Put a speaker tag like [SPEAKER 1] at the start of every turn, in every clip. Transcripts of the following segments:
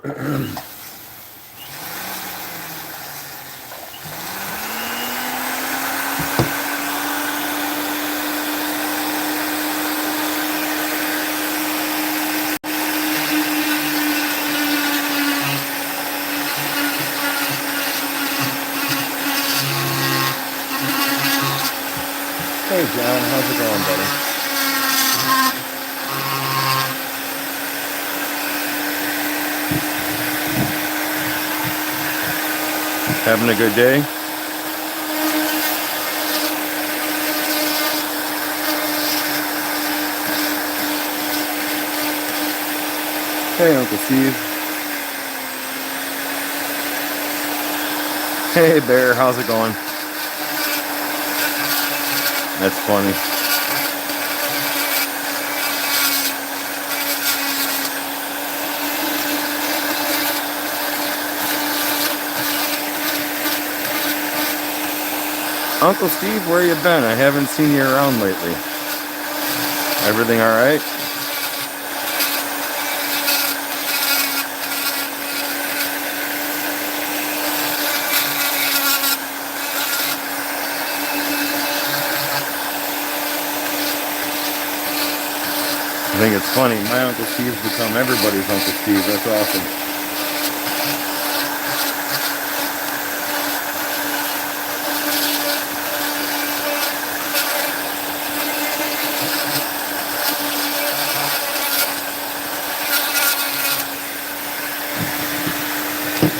[SPEAKER 1] Hey John, how's it going, buddy? Having a good day? Hey Uncle Steve. Hey Bear, how's it going? That's funny. Uncle Steve, where you been? I haven't seen you around lately. Everything all right? I think it's funny. My Uncle Steve's become everybody's Uncle Steve. That's awesome.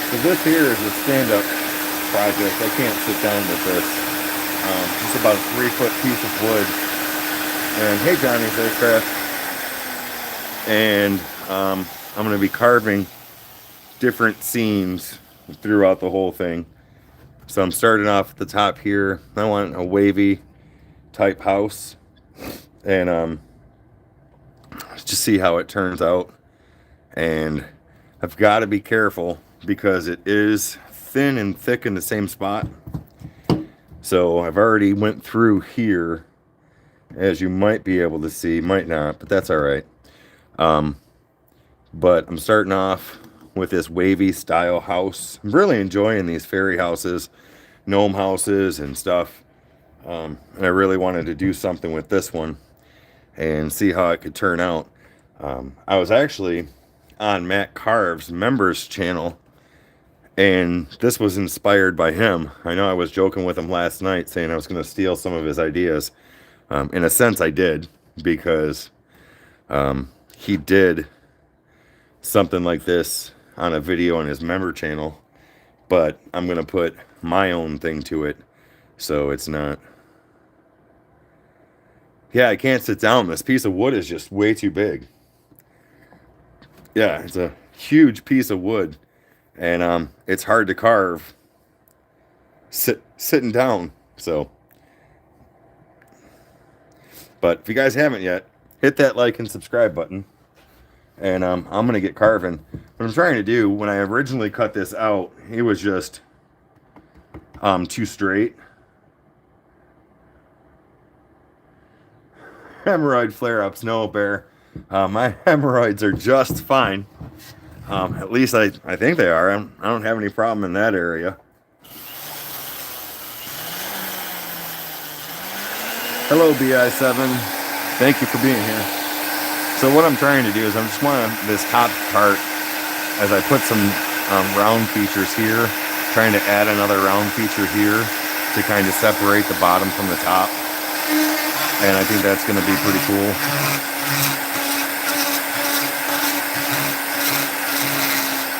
[SPEAKER 1] So this here is a stand-up project. I can't sit down with this. It's about a 3-foot piece of wood. And hey, Johnny's Aircraft. And I'm going to be carving different scenes throughout the whole thing. So I'm starting off at the top here. I want a wavy type house, and just see how it turns out. And I've got to be careful because it is thin and thick in the same spot. So I've already went through here, as you might be able to see, might not, but that's all right. But I'm starting off with this wavy style house. I'm really enjoying these fairy houses, gnome houses and stuff. And I really wanted to do something with this one and see how it could turn out. I was actually on Matt Carve's members channel, and this was inspired by him. I know I was joking with him last night saying I was going to steal some of his ideas. In a sense I did, because he did something like this on a video on his member channel, but I'm going to put my own thing to it, so it's not... Yeah, I can't sit down. This piece of wood is just way too big. Yeah, it's a huge piece of wood, and it's hard to carve sitting down. So, but if you guys haven't yet, hit that like and subscribe button. And I'm going to get carving. What I'm trying to do, when I originally cut this out, it was just too straight. Hemorrhoid flare-ups, no, Bear. My hemorrhoids are just fine. At least I think they are. I don't have any problem in that area. Hello, BI7. Thank you for being here. So what I'm trying to do is I'm just want this top part, as I put some round features here, trying to add another round feature here to kind of separate the bottom from the top. And I think that's going to be pretty cool.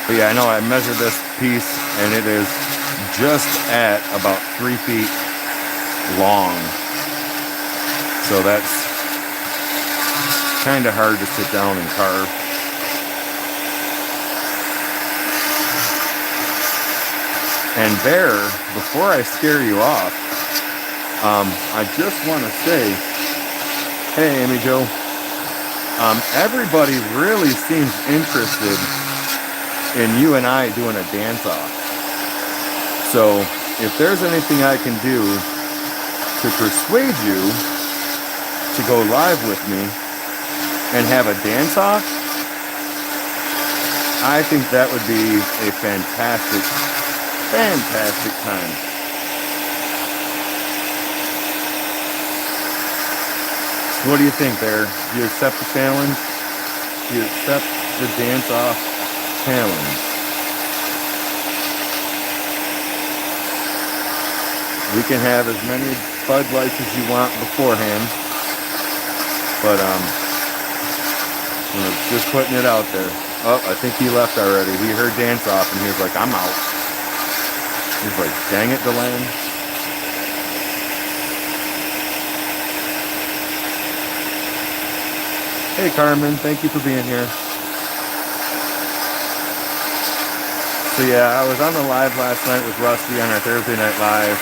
[SPEAKER 1] But yeah, I know I measured this piece, and it is just at about 3 feet long. So that's kind of hard to sit down and carve. And Bear, before I scare you off, I just want to say, hey Amy Jo, everybody really seems interested in you and I doing a dance-off. So if there's anything I can do to persuade you to go live with me and have a dance-off, I think that would be a fantastic, fantastic time. What do you think there? Do you accept the challenge? Do you accept the dance-off challenge? We can have as many Bud Lights as you want beforehand, but just putting it out there. Oh, I think he left already. He heard dance off and he was like, I'm out. He's like, dang it, Deland. Hey, Carmen, thank you for being here. So yeah, I was on the live last night with Rusty on our Thursday Night Live.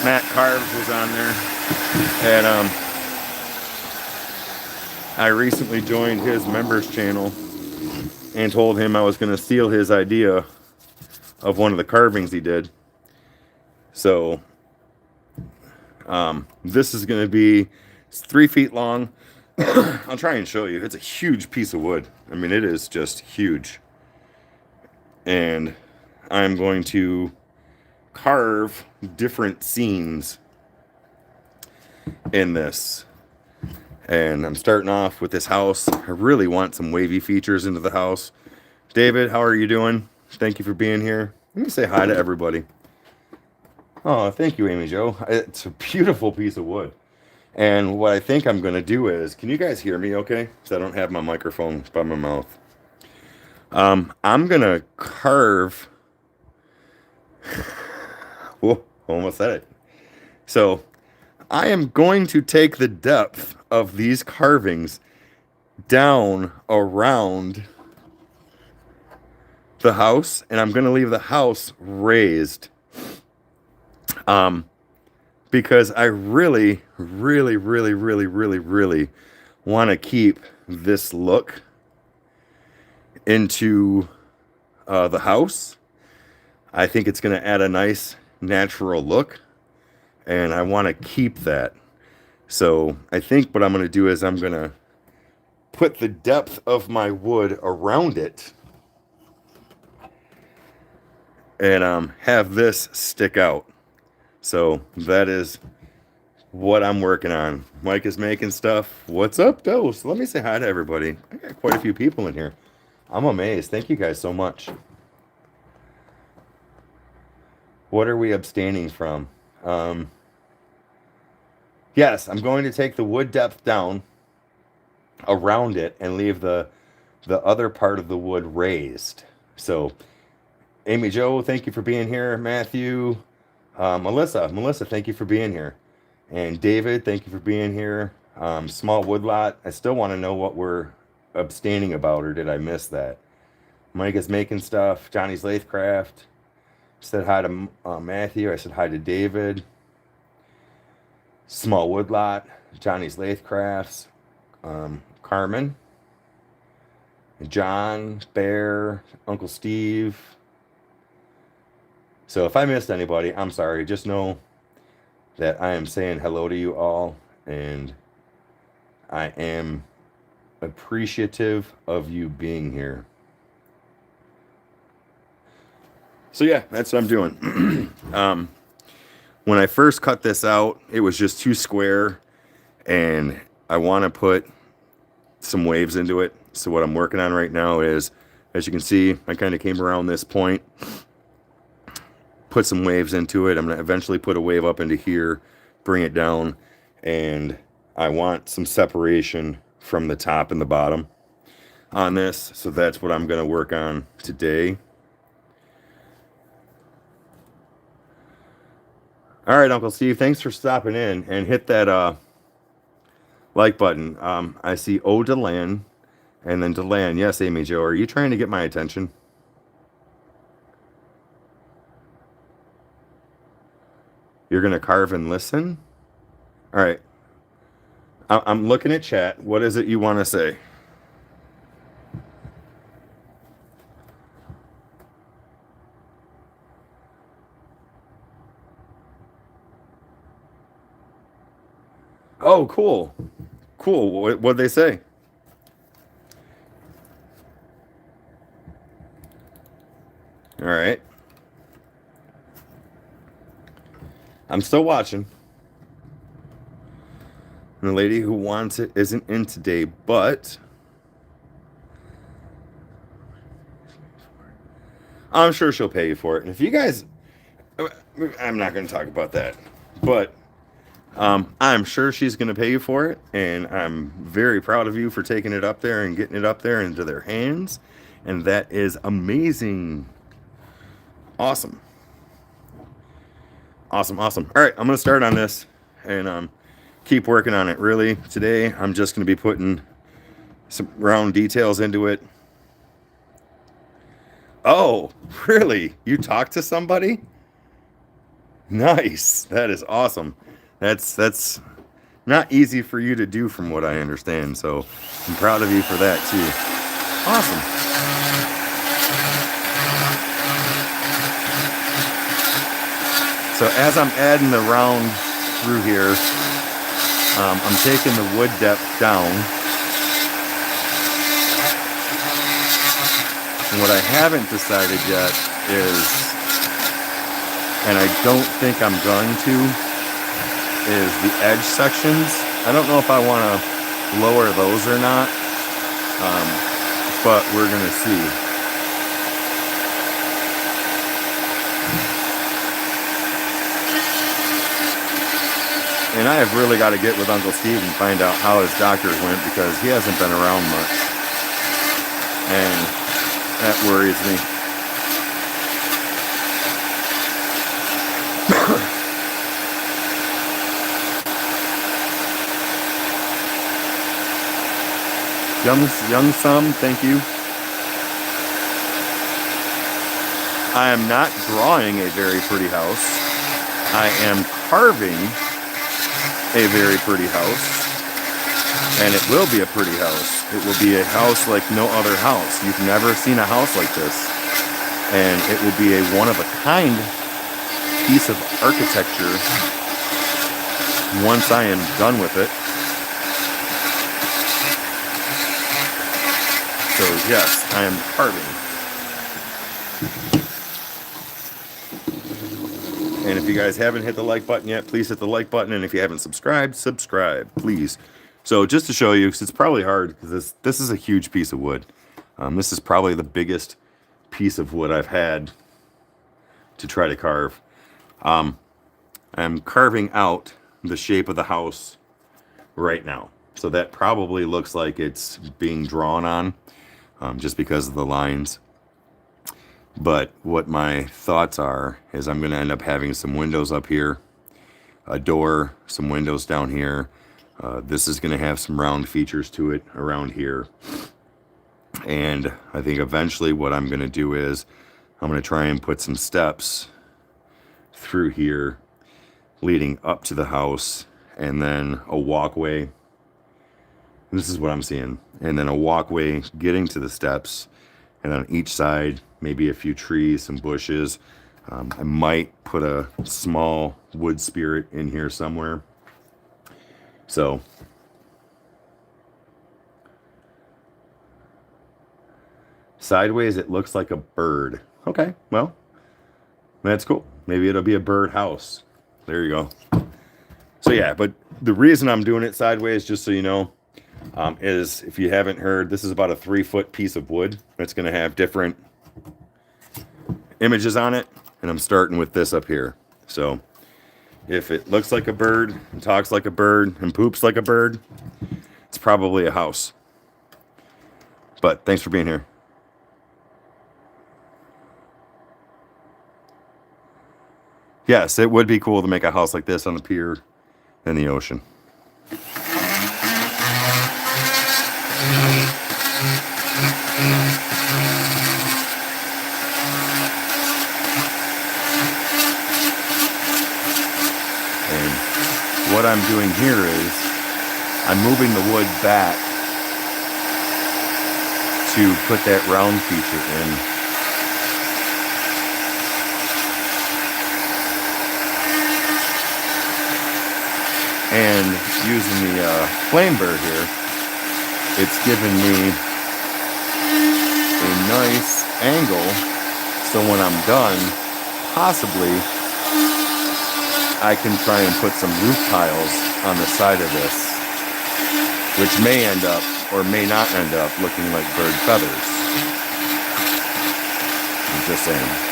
[SPEAKER 1] Matt Carves was on there. And I recently joined his members channel and told him I was going to steal his idea of one of the carvings he did. So this is going to be, it's 3 feet long. I'll try and show you. It's a huge piece of wood. I mean, it is just huge. And I'm going to carve different scenes in this. And I'm starting off with this house. I really want some wavy features into the house. David, how are you doing? Thank you for being here. Let me say hi to everybody. Oh, thank you, Amy Jo. It's a beautiful piece of wood. And what I think I'm going to do is, can you guys hear me okay? Because I don't have my microphone by my mouth. I'm going to carve. Whoa, almost said it. So I am going to take the depth of these carvings down around the house, and I'm going to leave the house raised. Because I really want to keep this look into the house. I think it's going to add a nice natural look, and I want to keep that. So I think what I'm going to do is I'm going to put the depth of my wood around it and have this stick out. So that is what I'm working on. Mike is making stuff. What's up, Dose? Let me say hi to everybody. I got quite a few people in here. I'm amazed. Thank you guys so much. What are we abstaining from? Yes, I'm going to take the wood depth down around it and leave the other part of the wood raised. So, Amy Jo, thank you for being here. Matthew, Melissa, thank you for being here. And David, thank you for being here. Small woodlot, I still want to know what we're abstaining about, or did I miss that? Mike is making stuff. Johnny's Lathe-Craft. Said hi to Matthew. I said hi to David. Small woodlot. Johnny's Lathe-Crafts. Carmen. John, Bear, Uncle Steve. So if I missed anybody, I'm sorry. Just know that I am saying hello to you all, and I am appreciative of you being here. So yeah, that's what I'm doing. When I first cut this out, it was just too square, and I want to put some waves into it. So what I'm working on right now is, as you can see, I kind of came around this point, put some waves into it. I'm going to eventually put a wave up into here, bring it down, and I want some separation from the top and the bottom on this. So that's what I'm going to work on today. All right, Uncle Steve, thanks for stopping in, and hit that like button. I see O Deland and then Deland. Yes, Amy Jo, are you trying to get my attention? You're going to carve and listen? All right. I'm looking at chat. What is it you want to say? Oh, cool. Cool. What'd they say? All right. I'm still watching. And the lady who wants it isn't in today, but I'm sure she'll pay you for it. And if you guys, I'm not going to talk about that, but I'm sure she's going to pay you for it. And I'm very proud of you for taking it up there and getting it up there into their hands. And that is amazing. Awesome. Awesome, awesome. All right, I'm going to start on this and keep working on it. Really, today I'm just going to be putting some round details into it. Oh, really? You talked to somebody? Nice. That is awesome. That's not easy for you to do from what I understand. So I'm proud of you for that too. Awesome. So as I'm adding the round through here, I'm taking the wood depth down. And what I haven't decided yet is, and I don't think I'm going to, is the edge sections. I don't know if I want to lower those or not, but we're going to see. And I have really got to get with Uncle Steve and find out how his doctors went, because he hasn't been around much. And that worries me. Young Sum, thank you. I am not drawing a very pretty house. I am carving a very pretty house, and it will be a pretty house. It will be a house like no other house. You've never seen a house like this, and it will be a one-of-a-kind piece of architecture once I am done with it. So yes, I am carving. And if you guys haven't hit the like button yet, please hit the like button. And if you haven't subscribed, subscribe, please. So just to show you, because it's probably hard, because this is a huge piece of wood. This is probably the biggest piece of wood I've had to try to carve. I'm carving out the shape of the house right now. So that probably looks like it's being drawn on, just because of the lines. But what my thoughts are is I'm going to end up having some windows up here, a door, some windows down here. This is going to have some round features to it around here. And I think eventually what I'm going to do is I'm going to try and put some steps through here leading up to the house, and then a walkway. This is what I'm seeing. And then a walkway getting to the steps, and on each side maybe a few trees, some bushes. I might put a small wood spirit in here somewhere. So sideways it looks like a bird. Okay, well, that's cool. Maybe it'll be a bird house. There you go. So yeah, but the reason I'm doing it sideways, just so you know, is, if you haven't heard, this is about a 3-foot piece of wood. It's going to have different images on it, and I'm starting with this up here. So if it looks like a bird and talks like a bird and poops like a bird, it's probably a house. But thanks for being here. Yes, it would be cool to make a house like this on the pier in the ocean. What I'm doing here is I'm moving the wood back to put that round feature in. And using the flame burr here, it's given me a nice angle So when I'm done, possibly I can try and put some roof tiles on the side of this, which may end up or may not end up looking like bird feathers. I'm just saying.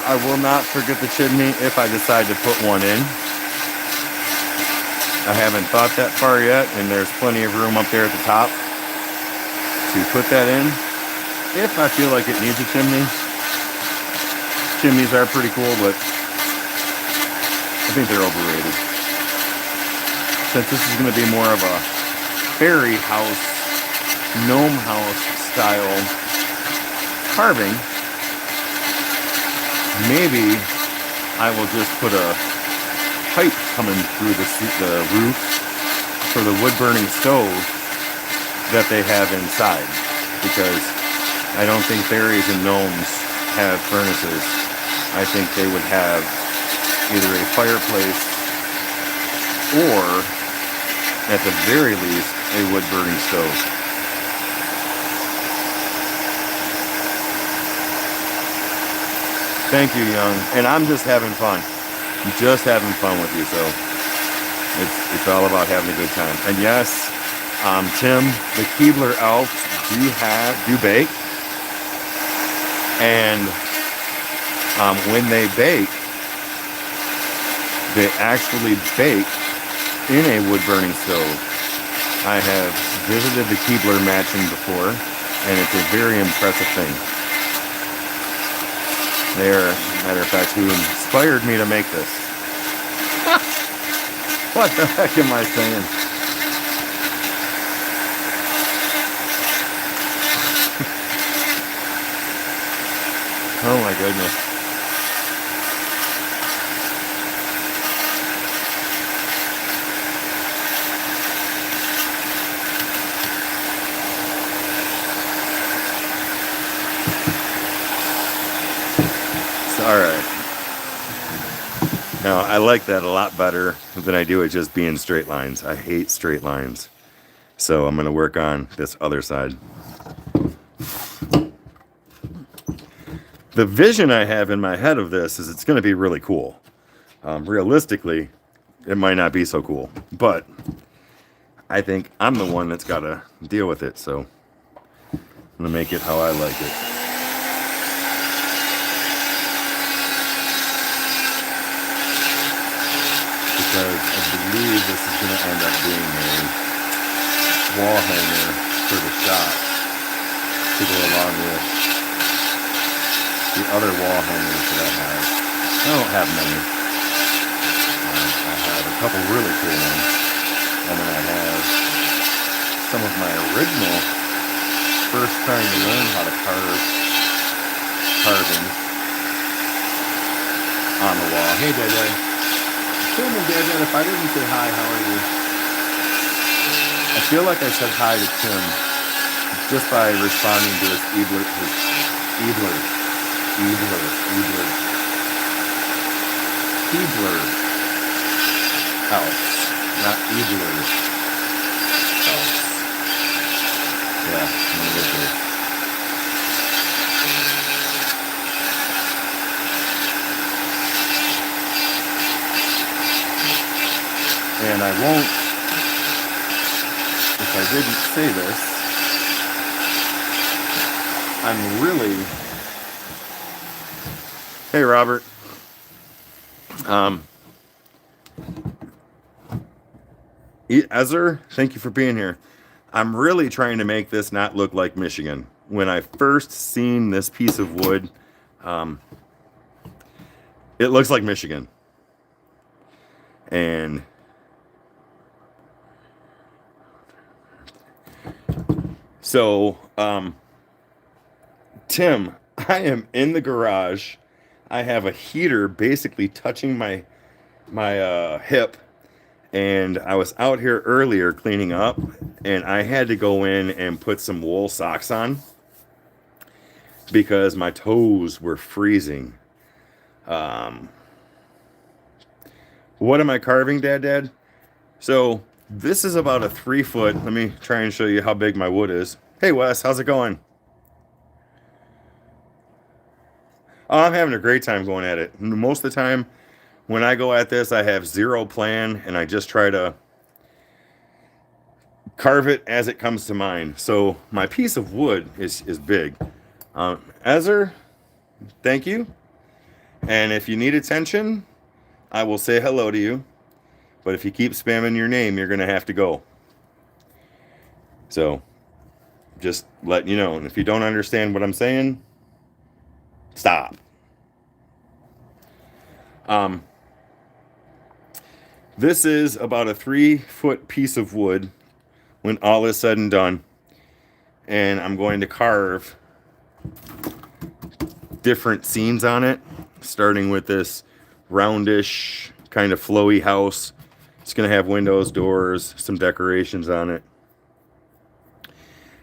[SPEAKER 1] I will not forget the chimney if I decide to put one in. I haven't thought that far yet, and there's plenty of room up there at the top to put that in. If I feel like it needs a chimney. Chimneys are pretty cool, but I think they're overrated. Since this is going to be more of a fairy house, gnome house style carving, maybe I will just put a pipe coming through the roof for the wood burning stove that they have inside, because I don't think fairies and gnomes have furnaces. I think they would have either a fireplace or, at the very least, a wood burning stove. Thank you, Young. And I'm just having fun. I'm just having fun with you, so it's all about having a good time. And yes, Tim, the Keebler elves do bake. And when they bake, they actually bake in a wood burning stove. I have visited the Keebler mansion before, and it's a very impressive thing. They're, matter of fact, who inspired me to make this. What the heck am I saying? Oh my goodness. Alright. Now, I like that a lot better than I do it just being straight lines. I hate straight lines. So I'm going to work on this other side. The vision I have in my head of this is it's going to be really cool. Realistically, it might not be so cool. But I think I'm the one that's got to deal with it. So I'm going to make it how I like it. Because I believe this is going to end up being a wall hanger for the shop to go along with the other wall hangers that I have. I don't have many. I have a couple really cool ones, and then I have some of my original first trying to learn how to carving on the wall. Hey, Day. Tim and David, if I didn't say hi, how are you? I feel like I said hi to Tim just by responding to his Ebler house, not Ebler house. Yeah, I'm gonna get there. And I won't, if I didn't say this, I'm really, hey Robert, Ezer, thank you for being here. I'm really trying to make this not look like Michigan. When I first seen this piece of wood, it looks like Michigan. And so, Tim, I am in the garage. I have a heater basically touching my hip, and I was out here earlier cleaning up, and I had to go in and put some wool socks on. because my toes were freezing. What am I carving, Dad? So this is about a 3 foot. Let me try and show you how big my wood is. Hey Wes, how's it going? Oh, I'm having a great time going at it. Most of the time when I go at this, I have zero plan and I just try to carve it as it comes to mind. So my piece of wood is big. Ezer, thank you. And if you need attention, I will say hello to you. But if you keep spamming your name, you're going to have to go. So just letting you know. And if you don't understand what I'm saying, stop. This is about a 3 foot piece of wood when all is said and done. And I'm going to carve different scenes on it, starting with this roundish kind of flowy house. It's going to have windows, doors, some decorations on it.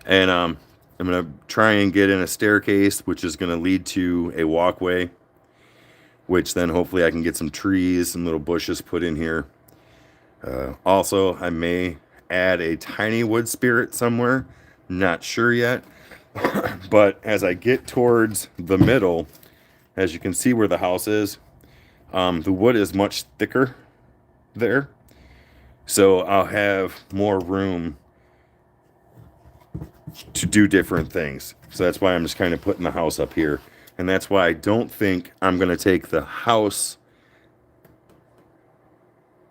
[SPEAKER 1] And I'm going to try and get in a staircase, which is going to lead to a walkway, which then hopefully I can get some trees, some little bushes put in here. Also, I may add a tiny wood spirit somewhere. Not sure yet. But as I get towards the middle, as you can see where the house is, the wood is much thicker there. So I'll have more room to do different things. So that's why I'm just kind of putting the house up here. And that's why I don't think I'm going to take the house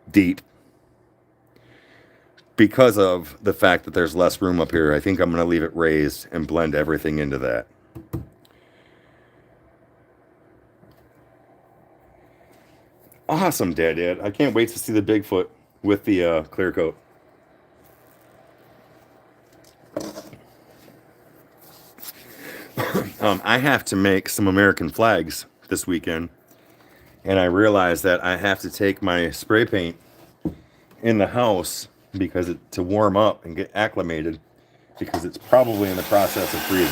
[SPEAKER 1] deep, because of the fact that there's less room up here. I think I'm going to leave it raised and blend everything into that. Awesome, Dad. I can't wait to see the Bigfoot with the clear coat. I have to make some American flags this weekend. And I realized that I have to take my spray paint in the house because to warm up and get acclimated, because it's probably in the process of freezing.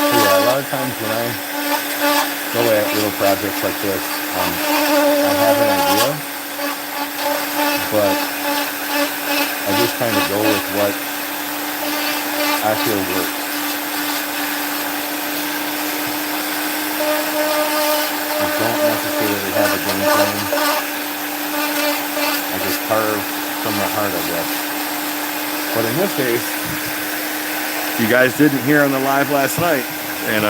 [SPEAKER 1] So yeah, a lot of times when I go at little projects like this, I have an idea, but I just kind of go with what I feel works. I don't necessarily have a game plan. I just carve from the heart, I guess. But in this case, you guys didn't hear on the live last night, and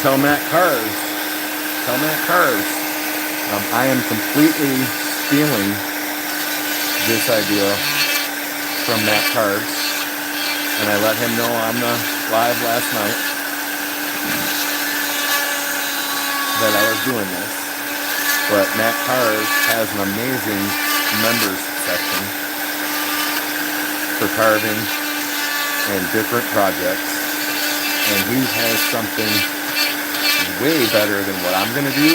[SPEAKER 1] tell Matt Carves, I am completely stealing this idea from Matt Carves, and I let him know on the live last night that I was doing this. But Matt Carves has an amazing members section for carving and different projects, and he has something way better than what I'm gonna do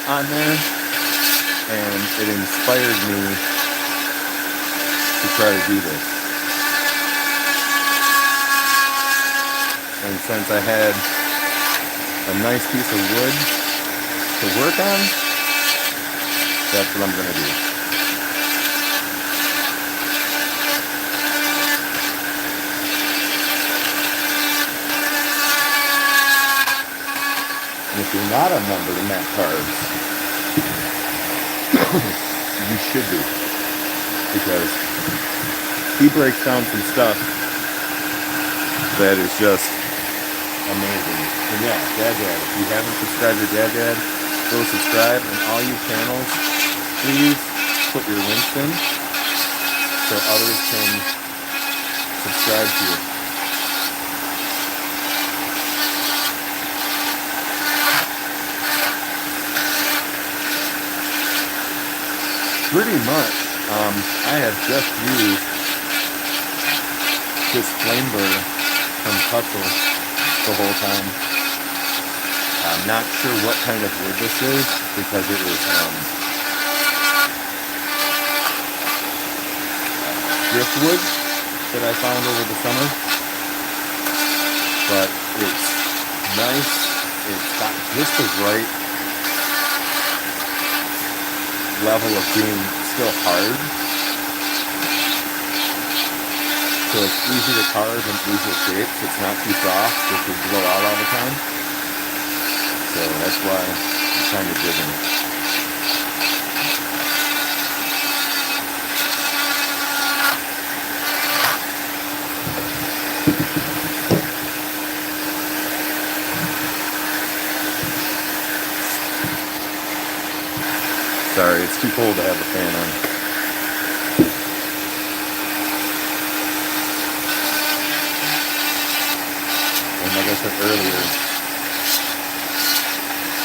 [SPEAKER 1] on there, and it inspired me to try to do this. And since I had a nice piece of wood to work on, that's what I'm gonna do. And if you're not a member of Matt Carves, you should be, because he breaks down some stuff that is just amazing. And yeah, Dad, if you haven't subscribed to Dad, go subscribe. And all you channels, please put your links in so others can subscribe to you. Pretty much, I have just used this flame burner from Cutler the whole time. I'm not sure what kind of wood this is because it was driftwood that I found over the summer. But it's nice. It's got just the right level of being still hard. So it's easy to carve in easy shapes. It's not too soft, which would blow out all the time. So that's why I'm kind of digging it. Sorry, it's too cold to have the fan on. And like I said earlier,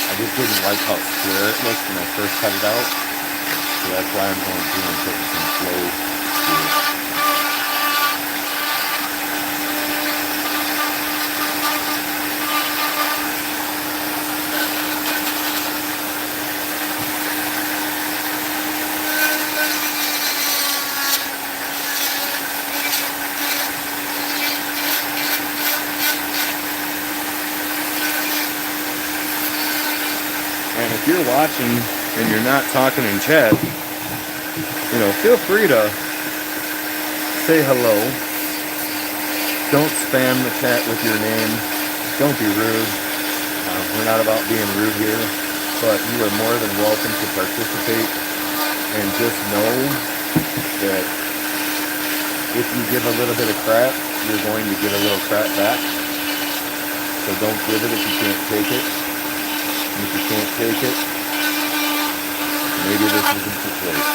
[SPEAKER 1] I just didn't like how square it looked when I first cut it out. So that's why I'm going through and putting some flow to it. And if you're watching and you're not talking in chat, feel free to say hello. Don't spam the chat with your name. Don't be rude. We're not about being rude here, but you are more than welcome to participate. And just know that if you give a little bit of crap, you're going to get a little crap back. So don't give it if you can't take it. And if you can't take it, maybe this isn't the place.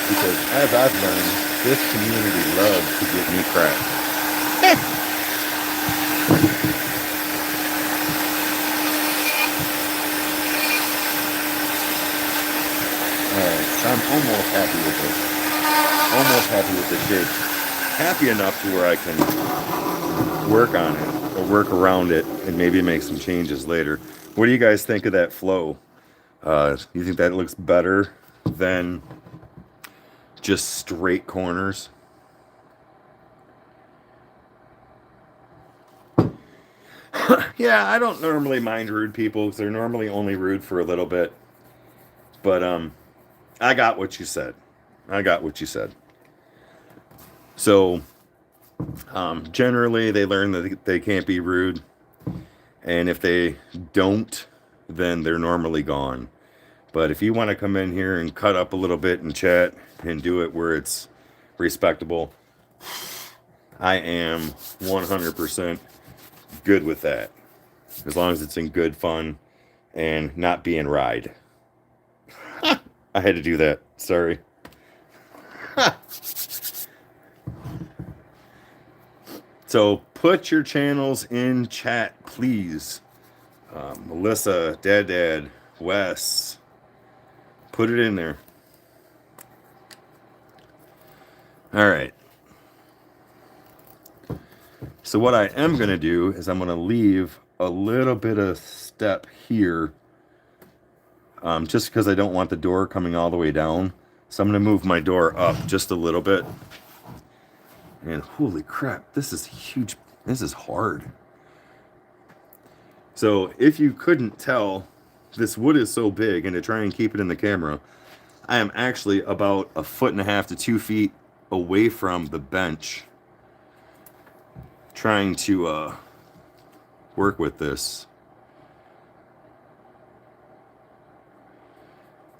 [SPEAKER 1] Because as I've learned, this community loves to give me crap. Alright, so I'm almost happy with this. Almost happy with the shape. Happy enough to where I can work on it or work around it and maybe make some changes later. What do you guys think of that flow? You think that looks better than just straight corners? Yeah, I don't normally mind rude people because they're normally only rude for a little bit. But I got what you said. I got what you said. So generally they learn that they can't be rude. And if they don't, then they're normally gone. But if you want to come in here and cut up a little bit and chat and do it where it's respectable, I am 100% good with that. As long as it's in good fun and not being ride. I had to do that. Sorry. So put your channels in chat, please. Melissa, Dad, Wes. Put it in there. All right. So what I am going to do is I'm going to leave a little bit of step here. Just because I don't want the door coming all the way down. So I'm going to move my door up just a little bit. And holy crap, this is huge. This is hard. So if you couldn't tell, this wood is so big, and to try and keep it in the camera, I am actually about 1.5 to 2 feet away from the bench trying to work with this.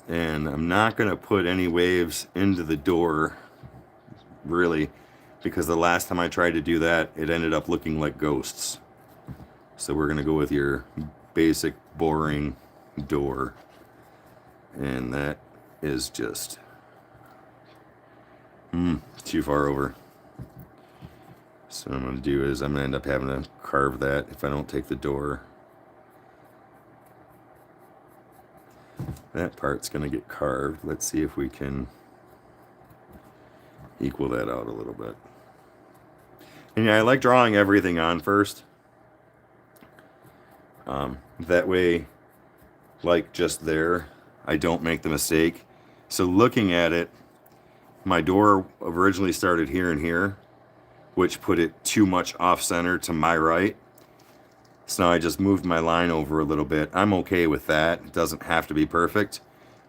[SPEAKER 1] And I'm not going to put any waves into the door, really, because the last time I tried to do that, it ended up looking like ghosts. So we're going to go with your basic, boring door. And that is just too far over. So what I'm going to do is I'm going to end up having to carve that if I don't take the door. That part's going to get carved. Let's see if we can equal that out a little bit. And yeah, I like drawing everything on first. That way, like just there, I don't make the mistake. So looking at it, my door originally started here and here, which put it too much off center to my right. So now I just moved my line over a little bit. I'm okay with that. It doesn't have to be perfect.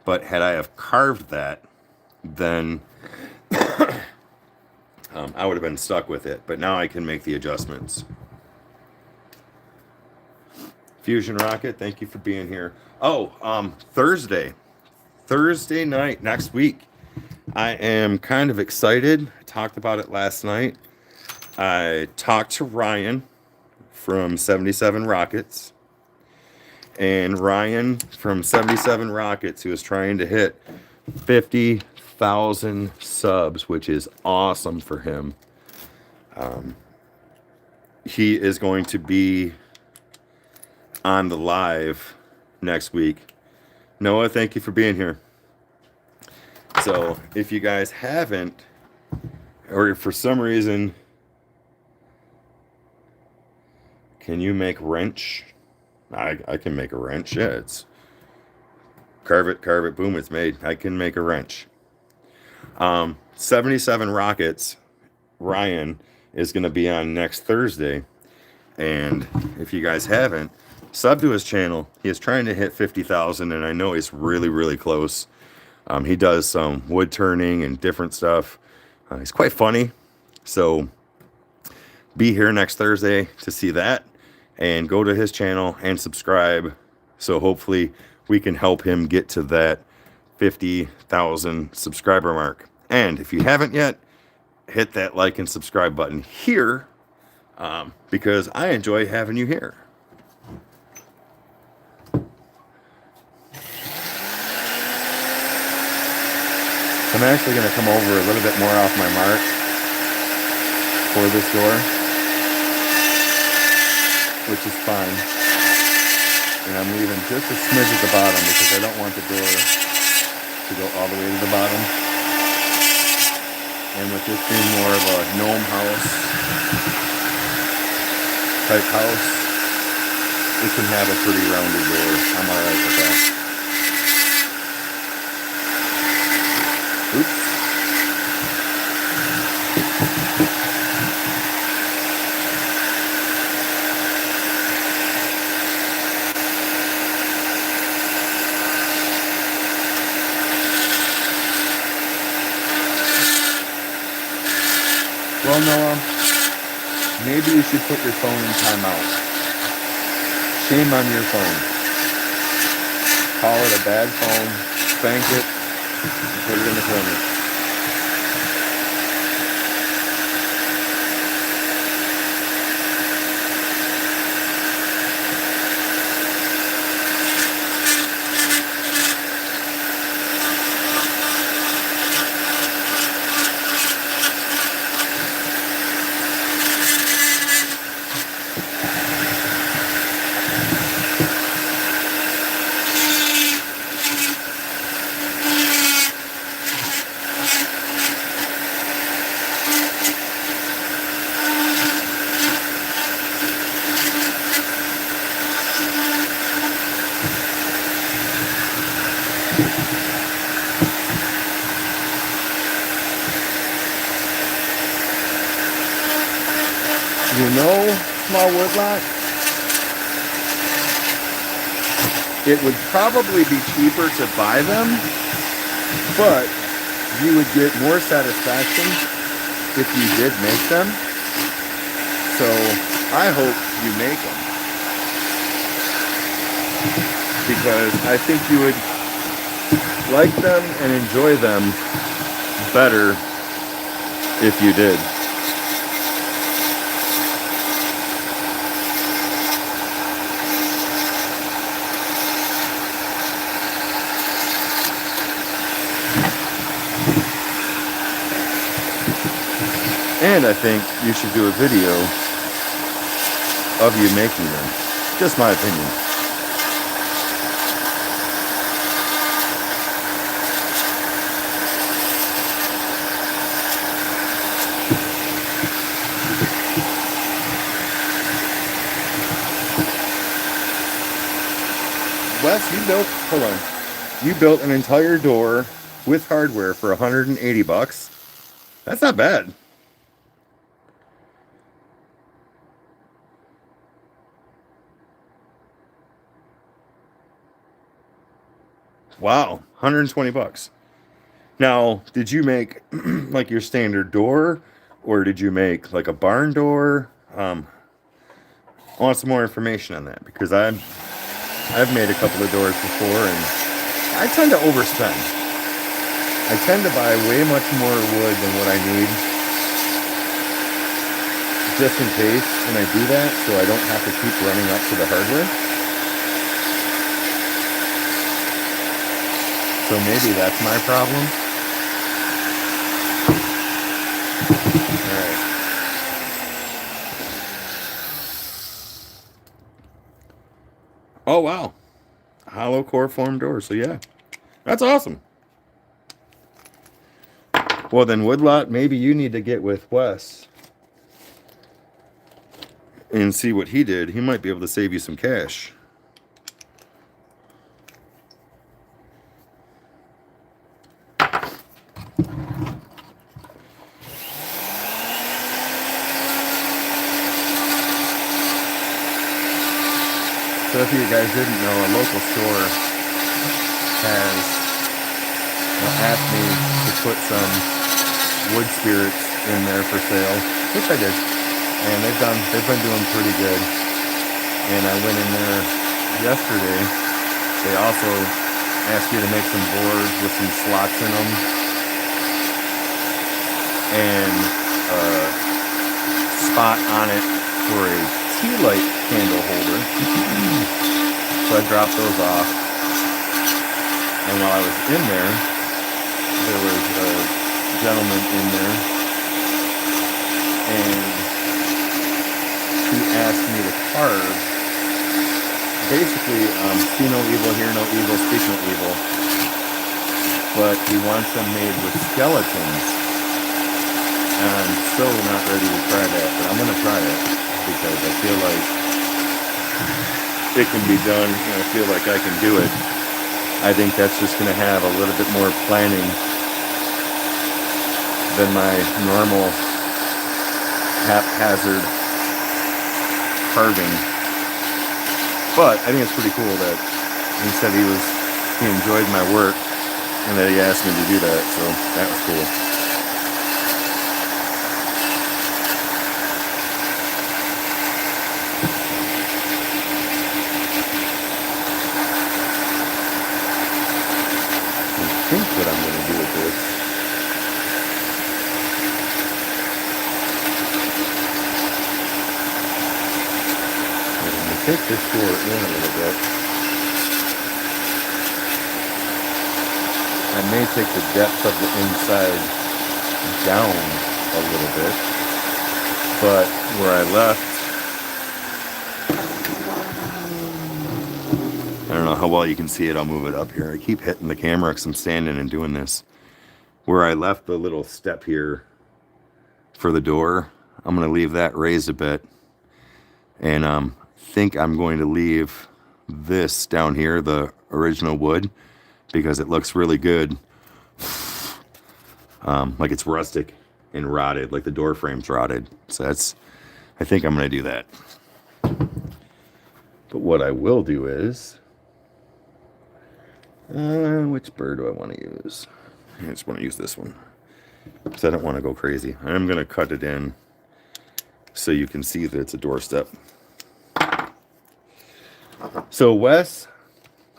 [SPEAKER 1] But had I have carved that, then I would have been stuck with it. But now I can make the adjustments. Fusion Rocket, thank you for being here. Oh, Thursday night next week. I am kind of excited. I talked about it last night. I talked to Ryan from 77 Rockets. And Ryan from 77 Rockets, who is trying to hit 50,000 subs, which is awesome for him. He is going to be on the live next week. Noah, thank you for being here. So if you guys haven't, or for some reason, can you make wrench? I can make a wrench. Yeah, it's carve it, boom, it's made. I can make a wrench. 77 Rockets, Ryan is going to be on next Thursday. And if you guys haven't, sub to his channel. He is trying to hit 50,000, and I know he's really, really close. He does some wood turning and different stuff. He's quite funny. So be here next Thursday to see that. And go to his channel and subscribe. So hopefully we can help him get to that 50,000 subscriber mark. And if you haven't yet, hit that like and subscribe button here, because I enjoy having you here. So I'm actually going to come over a little bit more off my mark for this door, which is fine. And I'm leaving just a smidge at the bottom because I don't want the door to go all the way to the bottom. And with this being more of a gnome house type house, it can have a pretty rounded door. I'm alright with that. Oops. Well, Noah, maybe you should put your phone in timeout. Shame on your phone. Call it a bad phone, spank it, and put it in the corner. You know, small woodlot, it would probably be cheaper to buy them, but you would get more satisfaction if you did make them. So I hope you make them, because I think you would like them and enjoy them better if you did. And I think you should do a video of you making them. Just my opinion. Wes, hold on. You built an entire door with hardware for 180 bucks. That's not bad. Wow, 120 bucks. Now, did you make like your standard door, or did you make like a barn door? I want some more information on that, because I've made a couple of doors before, and I tend to overspend. I tend to buy way much more wood than what I need, just in case, and I do that so I don't have to keep running up to the hardware. So maybe that's my problem. All right. Oh, wow. Hollow core form door. So yeah, that's awesome. Well then, Woodlot, maybe you need to get with Wes and see what he did. He might be able to save you some cash. So if you guys didn't know, a local store has asked me to put some wood spirits in there for sale, which I did, and they've been doing pretty good. And I went in there yesterday. They also asked you to make some boards with some slots in them and a spot on it for a tea light candle holder. So I dropped those off, and while I was in there, there was a gentleman in there, and he asked me to carve. Basically, see no evil, hear no evil, speak no evil. But he wants them made with skeletons. And I'm still not ready to try that, but I'm going to try it, because I feel like it can be done, and I feel like I can do it. I think that's just going to have a little bit more planning than my normal haphazard carving. But I think it's pretty cool that he said he enjoyed my work and that he asked me to do that, so that was cool. I think what I'm going to do with this, I'm going to take this door in a little bit. I may take the depth of the inside down a little bit, but where I left, I don't know how well you can see it. I'll move it up here. I keep hitting the camera because I'm standing and doing this. Where I left the little step here for the door, I'm going to leave that raised a bit. And think I'm going to leave this down here, the original wood, because it looks really good. Like it's rustic and rotted, like the door frame's rotted. So I think I'm going to do that. But what I will do is, which bird do I want to use? I just want to use this one, because I don't want to go crazy. I'm going to cut it in so you can see that it's a doorstep. So Wes,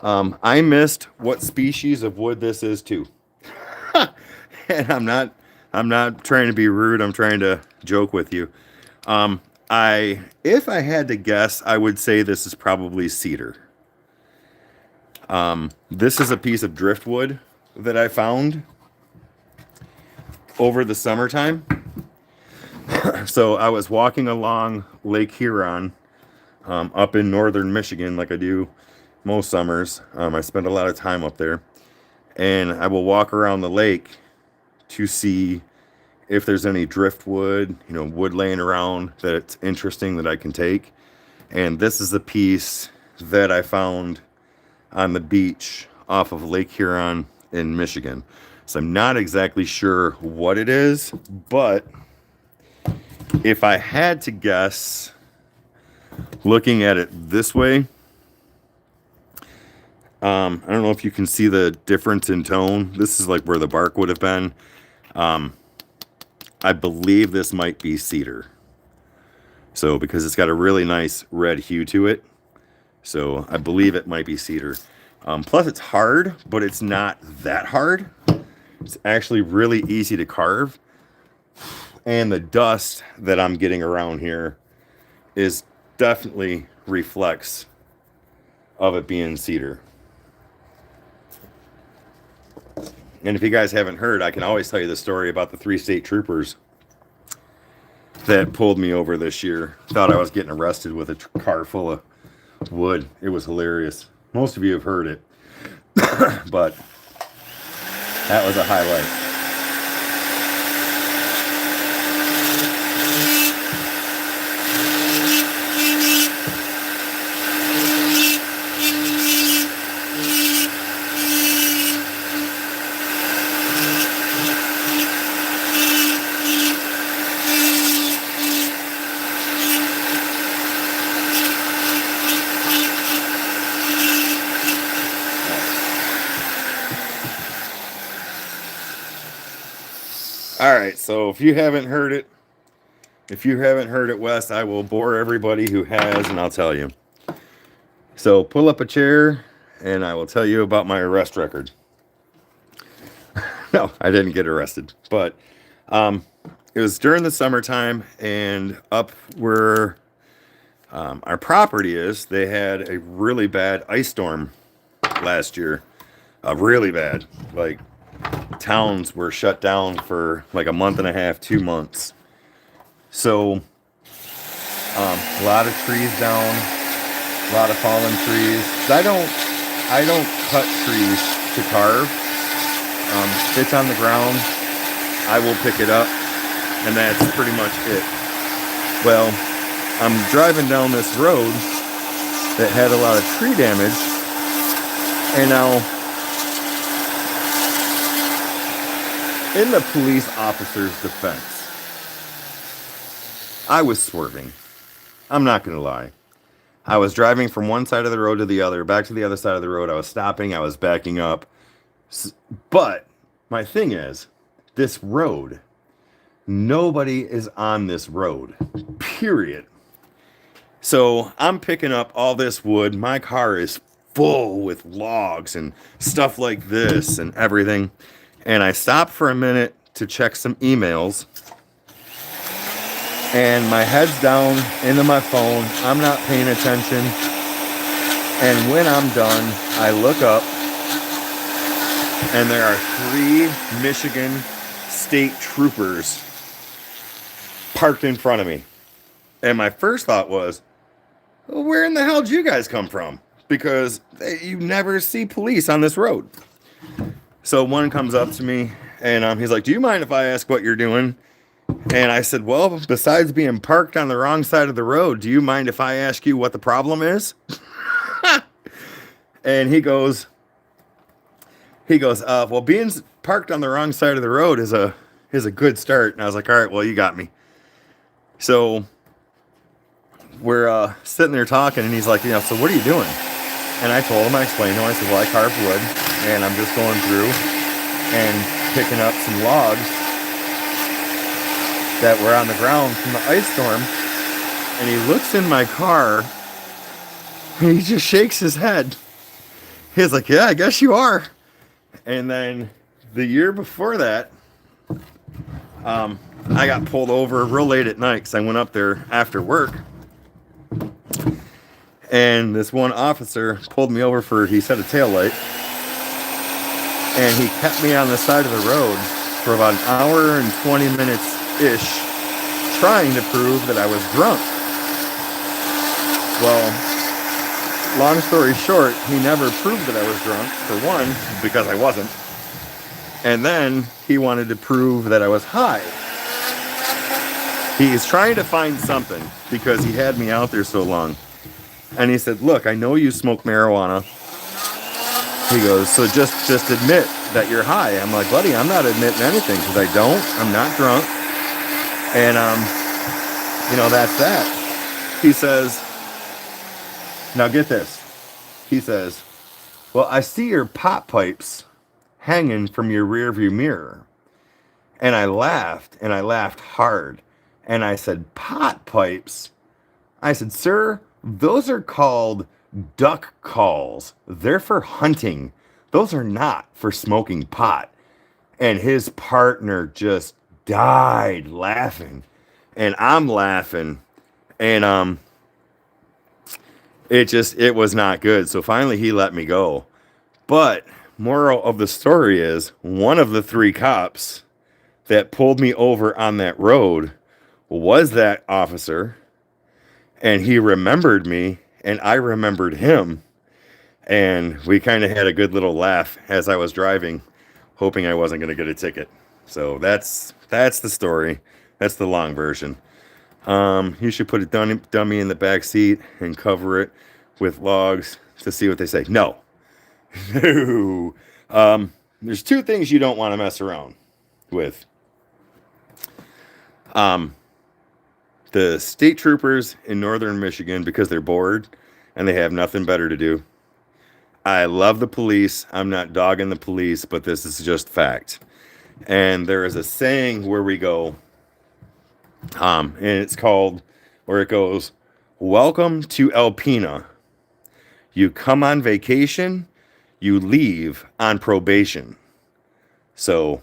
[SPEAKER 1] I missed what species of wood this is too. And I'm not trying to be rude. I'm trying to joke with you. If I had to guess, I would say this is probably cedar. This is a piece of driftwood that I found over the summertime. So I was walking along Lake Huron, up in northern Michigan, like I do most summers. I spend a lot of time up there, and I will walk around the lake to see if there's any driftwood, wood laying around that's interesting that I can take. And this is a piece that I found on the beach off of Lake Huron in Michigan. So I'm not exactly sure what it is, but if I had to guess, looking at it this way, I don't know if you can see the difference in tone. This is like where the bark would have been. I believe this might be cedar. So because it's got a really nice red hue to it. So I believe it might be cedar. Plus it's hard, but it's not that hard. It's actually really easy to carve. And the dust that I'm getting around here is definitely reflects of it being cedar. And if you guys haven't heard, I can always tell you the story about the 3 state troopers that pulled me over this year. Thought I was getting arrested with a car full of wood. It was hilarious. Most of you have heard it, but that was a highlight. All right, so if you haven't heard it, Wes, I will bore everybody who has, and I'll tell you. So pull up a chair, and I will tell you about my arrest record. No, I didn't get arrested, but it was during the summertime, and up where our property is, they had a really bad ice storm last year. Really bad, like towns were shut down for like a month and a half, 2 months. So a lot of trees down, a lot of fallen trees. I don't cut trees to carve. If it's on the ground, I will pick it up, and that's pretty much it. Well, I'm driving down this road that had a lot of tree damage, and now in the police officer's defense, I was swerving. I'm not going to lie. I was driving from one side of the road to the other, back to the other side of the road. I was stopping, I was backing up. But my thing is, this road, nobody is on this road, period. So I'm picking up all this wood. My car is full with logs and stuff like this and everything. And I stopped for a minute to check some emails. And my head's down into my phone. I'm not paying attention. And when I'm done, I look up, and there are 3 Michigan state troopers parked in front of me. And my first thought was, well, where in the hell did you guys come from? Because you never see police on this road. So one comes up to me, and he's like, do you mind if I ask what you're doing? And I said, well, besides being parked on the wrong side of the road, do you mind if I ask you what the problem is? And he goes, well, being parked on the wrong side of the road is a good start. And I was like, all right, well, you got me. So we're sitting there talking, and he's like, so what are you doing? And I told him, I explained to him, I said, well, I carve wood, and I'm just going through and picking up some logs that were on the ground from the ice storm. And he looks in my car, and he just shakes his head. He's like, yeah, I guess you are. And then the year before that, I got pulled over real late at night because I went up there after work. And this one officer pulled me over for, he said, a taillight. And he kept me on the side of the road for about an hour and 20 minutes-ish, trying to prove that I was drunk. Well, long story short, he never proved that I was drunk, for one, because I wasn't. And then he wanted to prove that I was high. He's trying to find something because he had me out there so long. And he said, look, I know you smoke marijuana. He goes, so just admit that you're high. I'm like, buddy, I'm not admitting anything because I don't. I'm not drunk. And, that's that. He says, now get this. He says, well, I see your pot pipes hanging from your rearview mirror. And I laughed hard. And I said, pot pipes? I said, sir, those are called duck calls. They're for hunting. Those are not for smoking pot. And his partner just died laughing. And I'm laughing. And it was not good. So finally he let me go. But moral of the story is, one of the 3 cops that pulled me over on that road was that officer. And he remembered me, and I remembered him. And we kind of had a good little laugh as I was driving, hoping I wasn't going to get a ticket. So that's the story. That's the long version. You should put a dummy in the back seat and cover it with logs to see what they say. No. No. There's 2 things you don't want to mess around with. The state troopers in northern Michigan, because they're bored and they have nothing better to do. I love the police. I'm not dogging the police, but this is just fact. And there is a saying where we go, and it's called, where it goes, welcome to Alpena. You come on vacation, you leave on probation. So,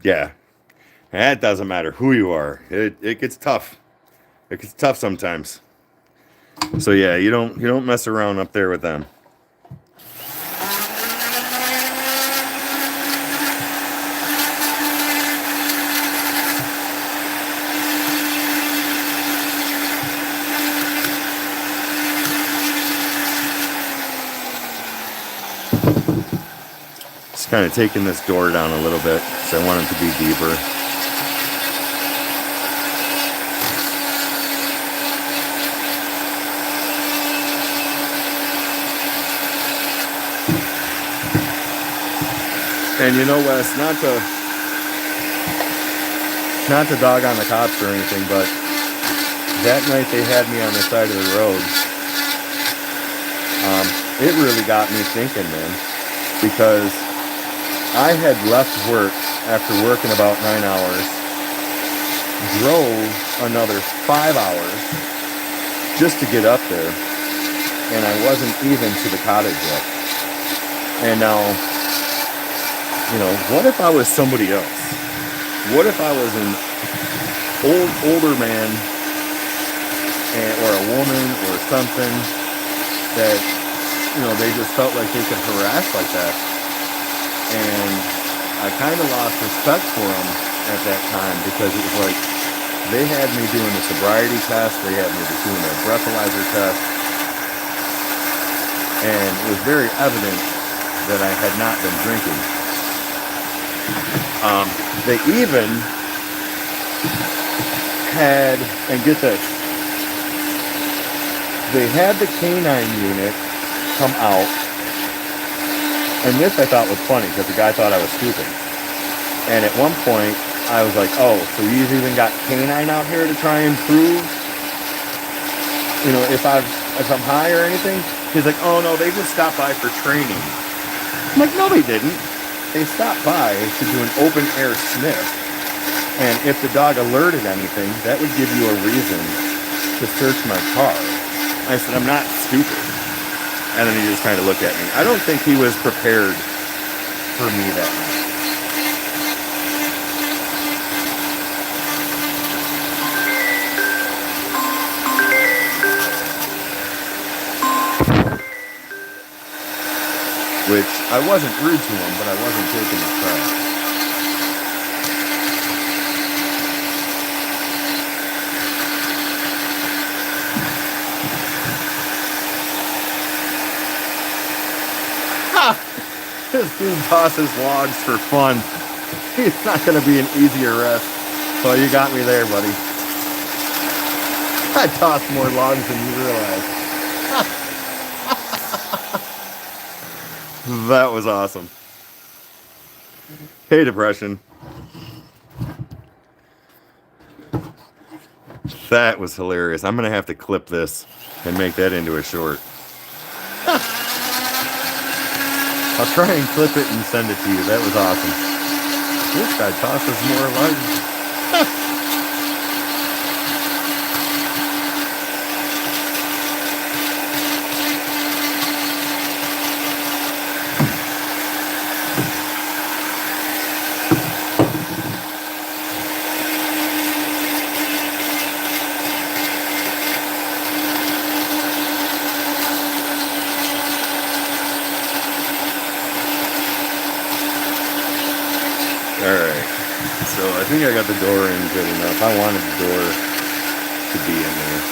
[SPEAKER 1] yeah, that doesn't matter who you are. It gets tough. It gets tough sometimes. So yeah, you don't mess around up there with them. Just kind of taking this door down a little bit because I want it to be deeper. And Wes, not to dog on the cops or anything, but that night they had me on the side of the road. It really got me thinking, man, because I had left work after working about 9 hours, drove another 5 hours just to get up there, and I wasn't even to the cottage yet. And now, what if I was somebody else? What if I was an older man or a woman or something that, they just felt like they could harass like that? And I kind of lost respect for them at that time because it was like they had me doing the sobriety test, they had me doing a breathalyzer test, and it was very evident that I had not been drinking. They even had, and get this, they had the canine unit come out, and this I thought was funny because the guy thought I was stupid. And at one point, I was like, oh, so you've even got canine out here to try and prove, if I'm high or anything? He's like, oh no, they just stopped by for training. I'm like, no, they didn't. They stopped by to do an open air sniff. And if the dog alerted anything, that would give you a reason to search my car. I said, I'm not stupid. And then he just kind of looked at me. I don't think he was prepared for me that night. Which I wasn't rude to him, but I wasn't taking his crap. Ha! This dude tosses logs for fun. He's not going to be an easy arrest. So you got me there, buddy. I tossed more logs than you realize. That was awesome. Hey, Depression. That was hilarious. I'm going to have to clip this and make that into a short. I'll try and clip it and send it to you. That was awesome. This guy tosses more light. Alright, so I think I got the door in good enough. I wanted the door to be in there.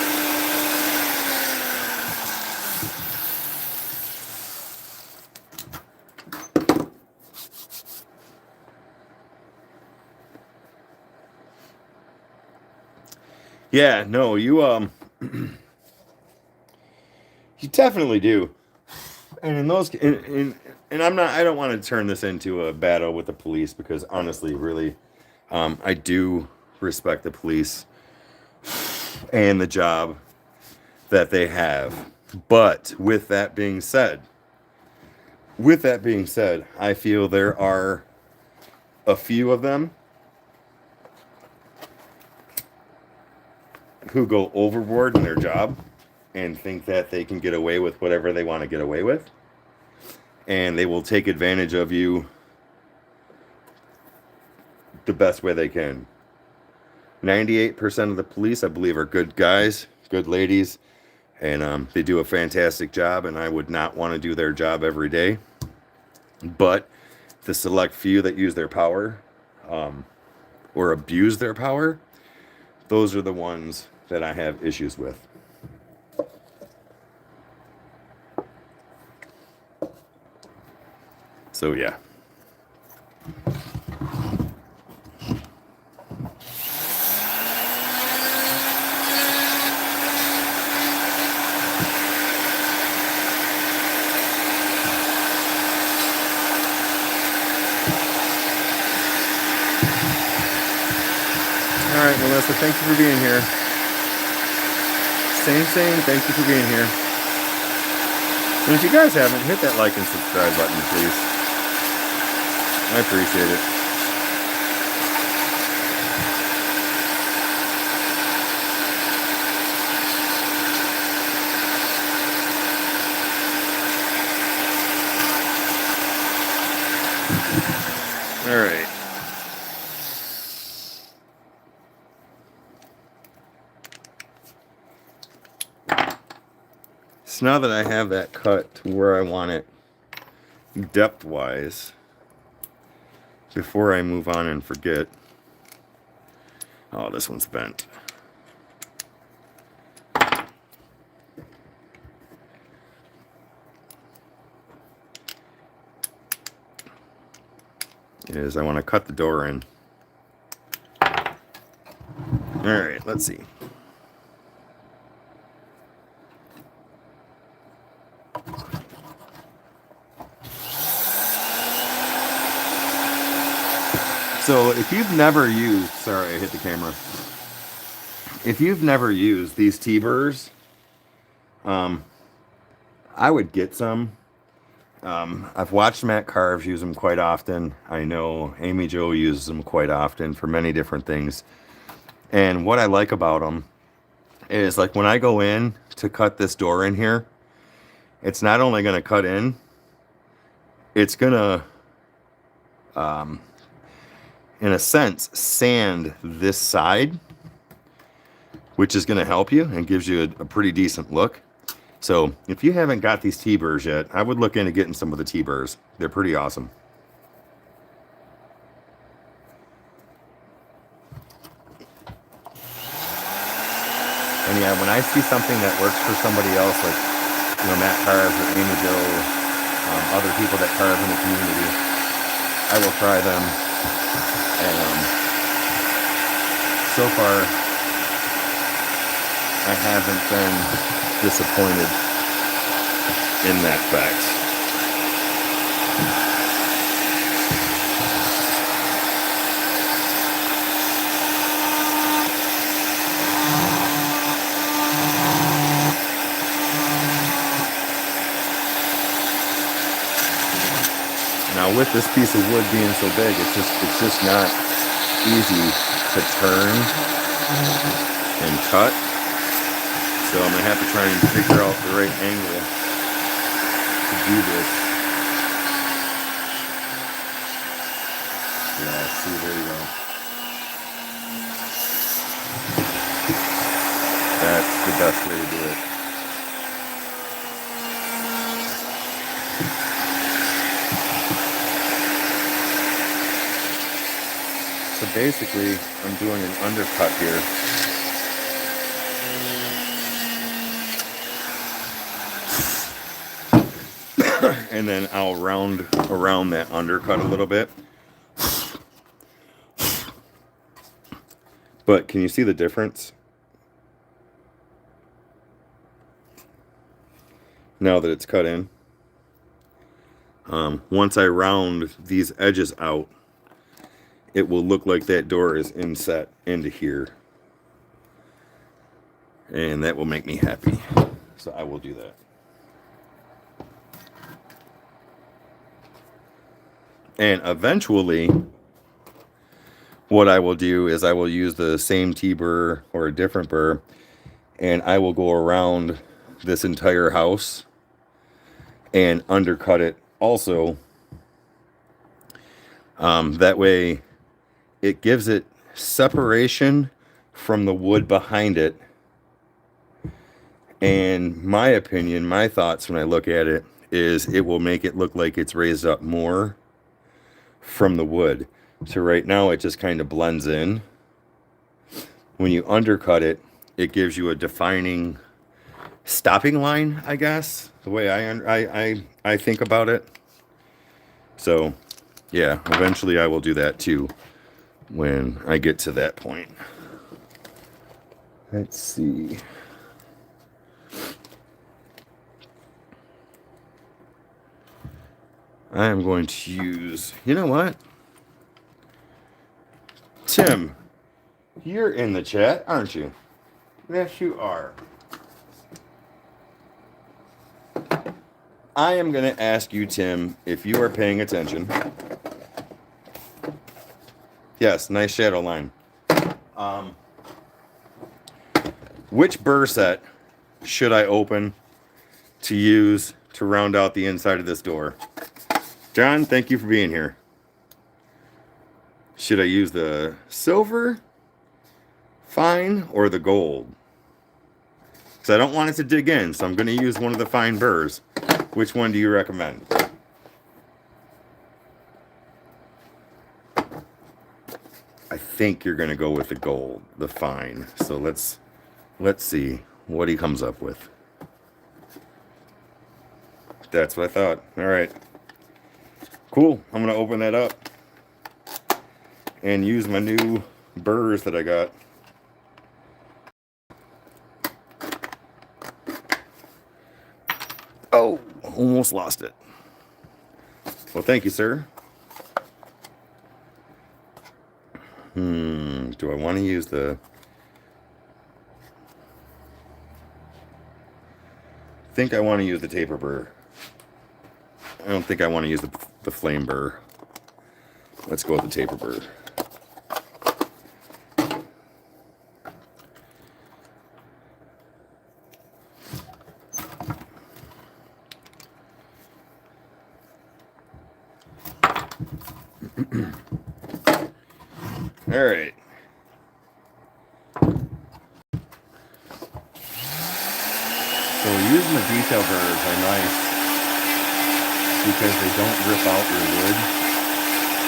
[SPEAKER 1] Yeah, no, you you definitely do. And in those and I don't want to turn this into a battle with the police, because honestly, really, I do respect the police and the job that they have. But with that being said, I feel there are a few of them who go overboard in their job and think that they can get away with whatever they want to get away with. And they will take advantage of you the best way they can. 98% of the police, I believe, are good guys, good ladies, and they do a fantastic job, and I would not want to do their job every day. But the select few that use their power or abuse their power, those are the ones that I have issues with. So yeah. All right, Melissa, thank you for being here. Same, thank you for being here. And if you guys haven't, hit that like and subscribe button, please. I appreciate it. All right. So now that I have that cut to where I want it depth-wise, before I move on and forget, oh, this one's bent. Is I want to cut the door in. All right, let's see. So if you've never used, sorry, I hit the camera. If you've never used these T-burrs, I would get some. I've watched Matt Carves use them quite often. I know Amy Jo uses them quite often for many different things. And what I like about them is, like, when I go in to cut this door in here, it's not only going to cut in, it's going to, in a sense, sand this side, which is going to help you and gives you a pretty decent look. So if you haven't got these T-burrs yet, I would look into getting some of the T-burrs. They're pretty awesome. And yeah, when I see something that works for somebody else, like, you know, Matt Carves or Amy Jo, other people that carve in the community, I will try them. And so far, I haven't been disappointed in that fact. Now with this piece of wood being so big, it's just not easy to turn and cut. So I'm gonna have to try and figure out the right angle to do this. Yeah, see, there you go. That's the best way to do it. So basically, I'm doing an undercut here. And then I'll round around that undercut a little bit. But can you see the difference? Now that it's cut in. Once I round these edges out, it will look like that door is inset into here. And that will make me happy. So I will do that. And eventually, what I will do is I will use the same T-burr or a different burr, and I will go around this entire house and undercut it also. That way, it gives it separation from the wood behind it. And my opinion, my thoughts when I look at it, is it will make it look like it's raised up more from the wood. So right now it just kind of blends in. When you undercut it, it gives you a defining stopping line, I guess, the way I think about it. So yeah, eventually I will do that too when I get to that point. Let's see. I am going to use, you know what? Tim, you're in the chat, aren't you? Yes, you are. I am going to ask you, Tim, if you are paying attention. Yes, nice shadow line. Which burr set should I open to use to round out the inside of this door? John, thank you for being here. Should I use the silver, fine, or the gold? Because I don't want it to dig in, so I'm going to use one of the fine burrs. Which one do you recommend? I think you're going to go with the gold, the fine. So let's see what he comes up with. That's what I thought. All right. Cool. I'm going to open that up and use my new burrs that I got. Oh, almost lost it. Well, thank you, sir. Do I want to use the... I think I want to use the taper burr. I don't think I want to use the flame burr. Let's go with the taper burr. All right. So using the detail burrs are nice because they don't rip out your wood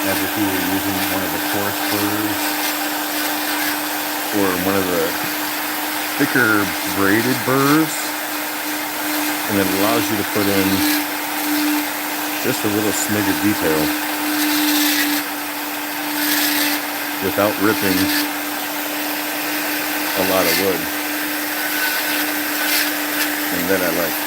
[SPEAKER 1] as if you were using one of the coarse burrs or one of the thicker braided burrs, and it allows you to put in just a little smidge of detail without ripping a lot of wood. And that I like.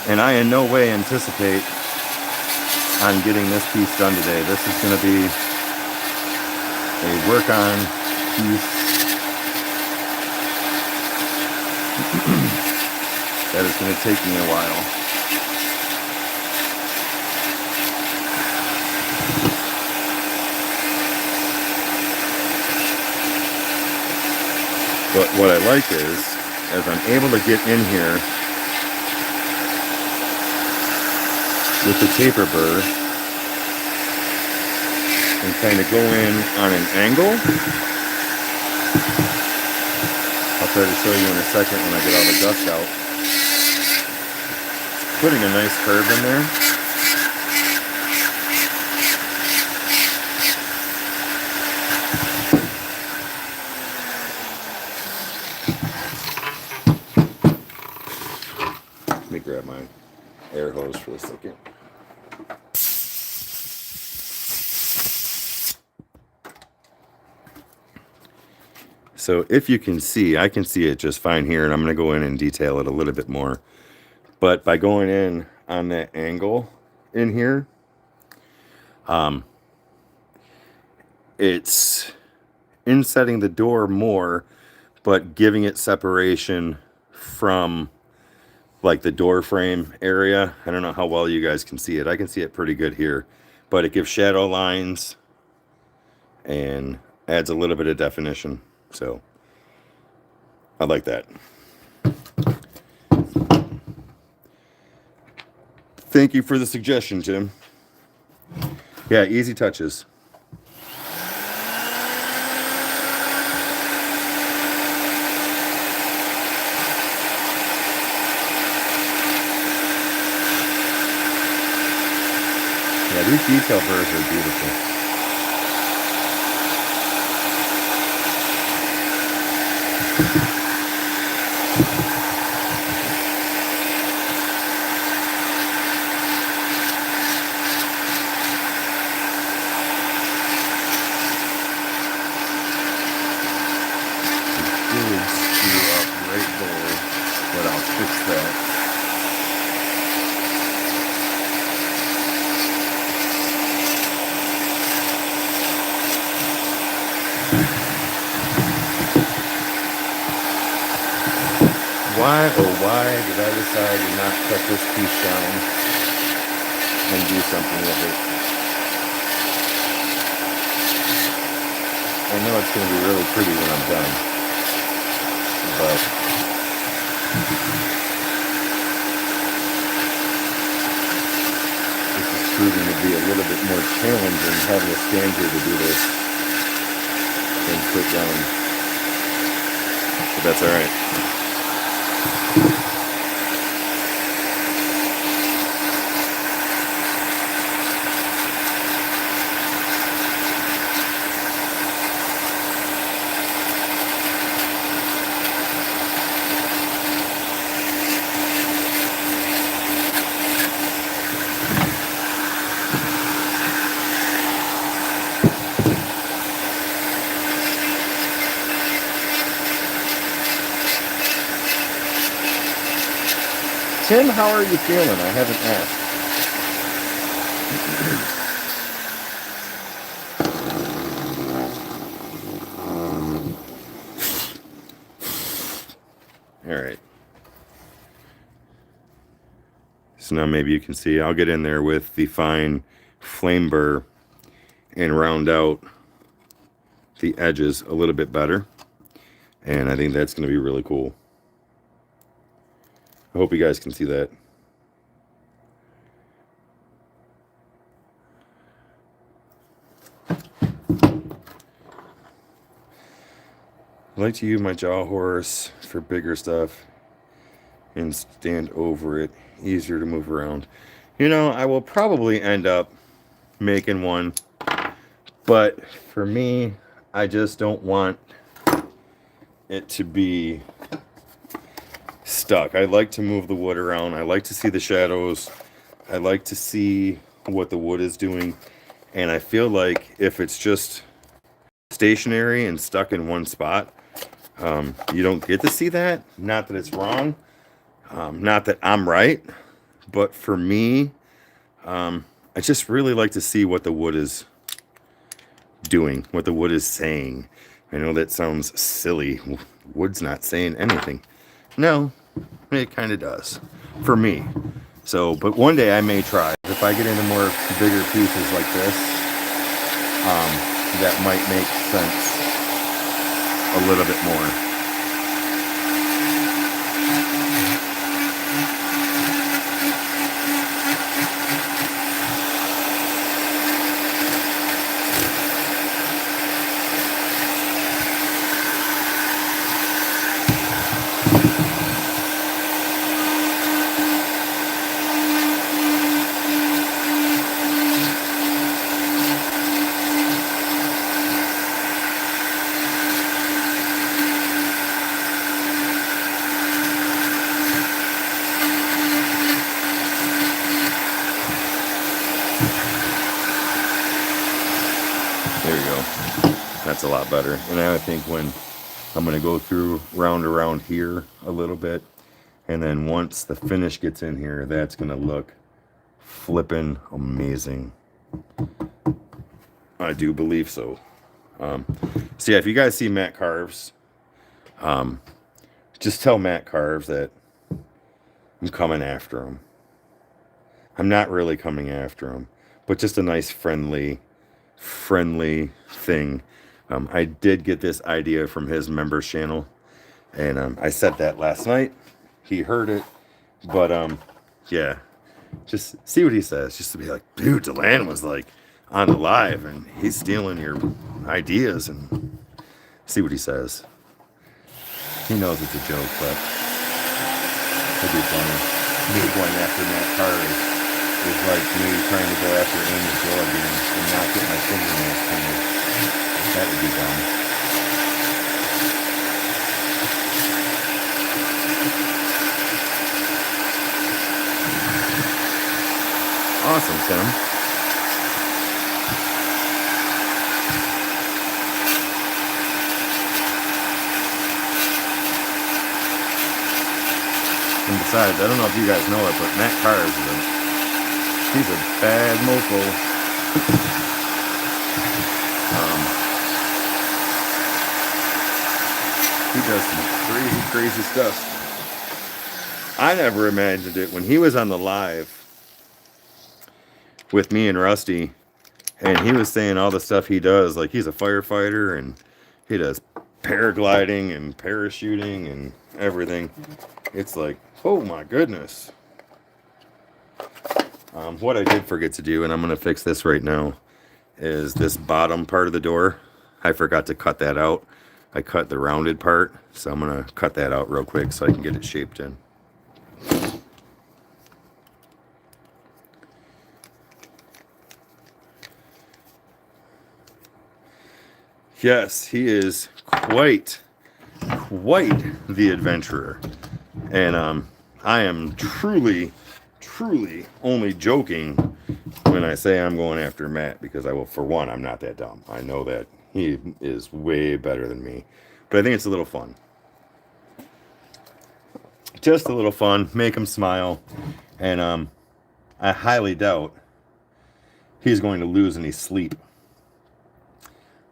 [SPEAKER 1] And I in no way anticipate on getting this piece done today. This is going to be a work on piece That is going to take me a while. But what I like is, as I'm able to get in here with the taper burr and kind of go in on an angle. I'll try to show you in a second when I get all the dust out. Putting a nice curve in there. Let me grab my air hose for a second. So if you can see, I can see it just fine here, and I'm going to go in and detail it a little bit more. But by going in on that angle in here, it's insetting the door more, but giving it separation from like the door frame area. I don't know how well you guys can see it. I can see it pretty good here, but it gives shadow lines and adds a little bit of definition. So I like that. Thank you for the suggestion, Tim. Yeah, easy touches. Yeah, these detail burrs are beautiful. Why, oh why did I decide to not cut this piece down and do something with it? I know it's going to be really pretty when I'm done, but this is proving to be a little bit more challenging having a stand here to do this than sit down, but that's alright. Tim, how are you feeling? I haven't asked. All right. So now maybe you can see, I'll get in there with the fine flame burr and round out the edges a little bit better. And I think that's going to be really cool. I hope you guys can see that. I like to use my jaw horse for bigger stuff and stand over it, easier to move around. You know, I will probably end up making one, but for me, I just don't want it to be stuck. I like to move the wood around. I like to see the shadows. I like to see what the wood is doing. And I feel like if it's just stationary and stuck in one spot, you don't get to see that. Not that it's wrong. Not that I'm right. But for me, I just really like to see what the wood is doing, what the wood is saying. I know that sounds silly. Wood's not saying anything. No, it kind of does for me. So, but one day I may try. If I get into more bigger pieces like this, that might make sense a little bit more. There you go. That's a lot better. And now I think when I'm going to go through round around here a little bit, and then once the finish gets in here, that's going to look flippin' amazing. I do believe so. So yeah, if you guys see Matt Carves, just tell Matt Carves that I'm coming after him. I'm not really coming after him, but just a nice friendly thing. I did get this idea from his members channel, and I said that last night. He heard it, but yeah, just see what he says. Just to be like, dude, Deland was like on the live, and he's stealing your ideas, and see what he says. He knows it's a joke, but it'd be funny. Me going after Matt Carter is like me trying to go after Amy Jordan and not get my fingernails painted. That would be dumb. Awesome, Tim. And besides, I don't know if you guys know it, but Matt Carr he's a bad mofo. He does some crazy stuff. I never imagined it when he was on the live with me and Rusty, and he was saying all the stuff he does. Like, he's a firefighter, and he does paragliding and parachuting and everything. It's like, oh my goodness. What I did forget to do, and I'm going to fix this right now, is this bottom part of the door. I forgot to cut that out. I cut the rounded part, so I'm going to cut that out real quick so I can get it shaped in. Yes, he is quite the adventurer. And I am truly only joking when I say I'm going after Matt, because for one, I'm not that dumb. I know that he is way better than me, but I think it's a little fun. Just a little fun, make him smile, and I highly doubt he's going to lose any sleep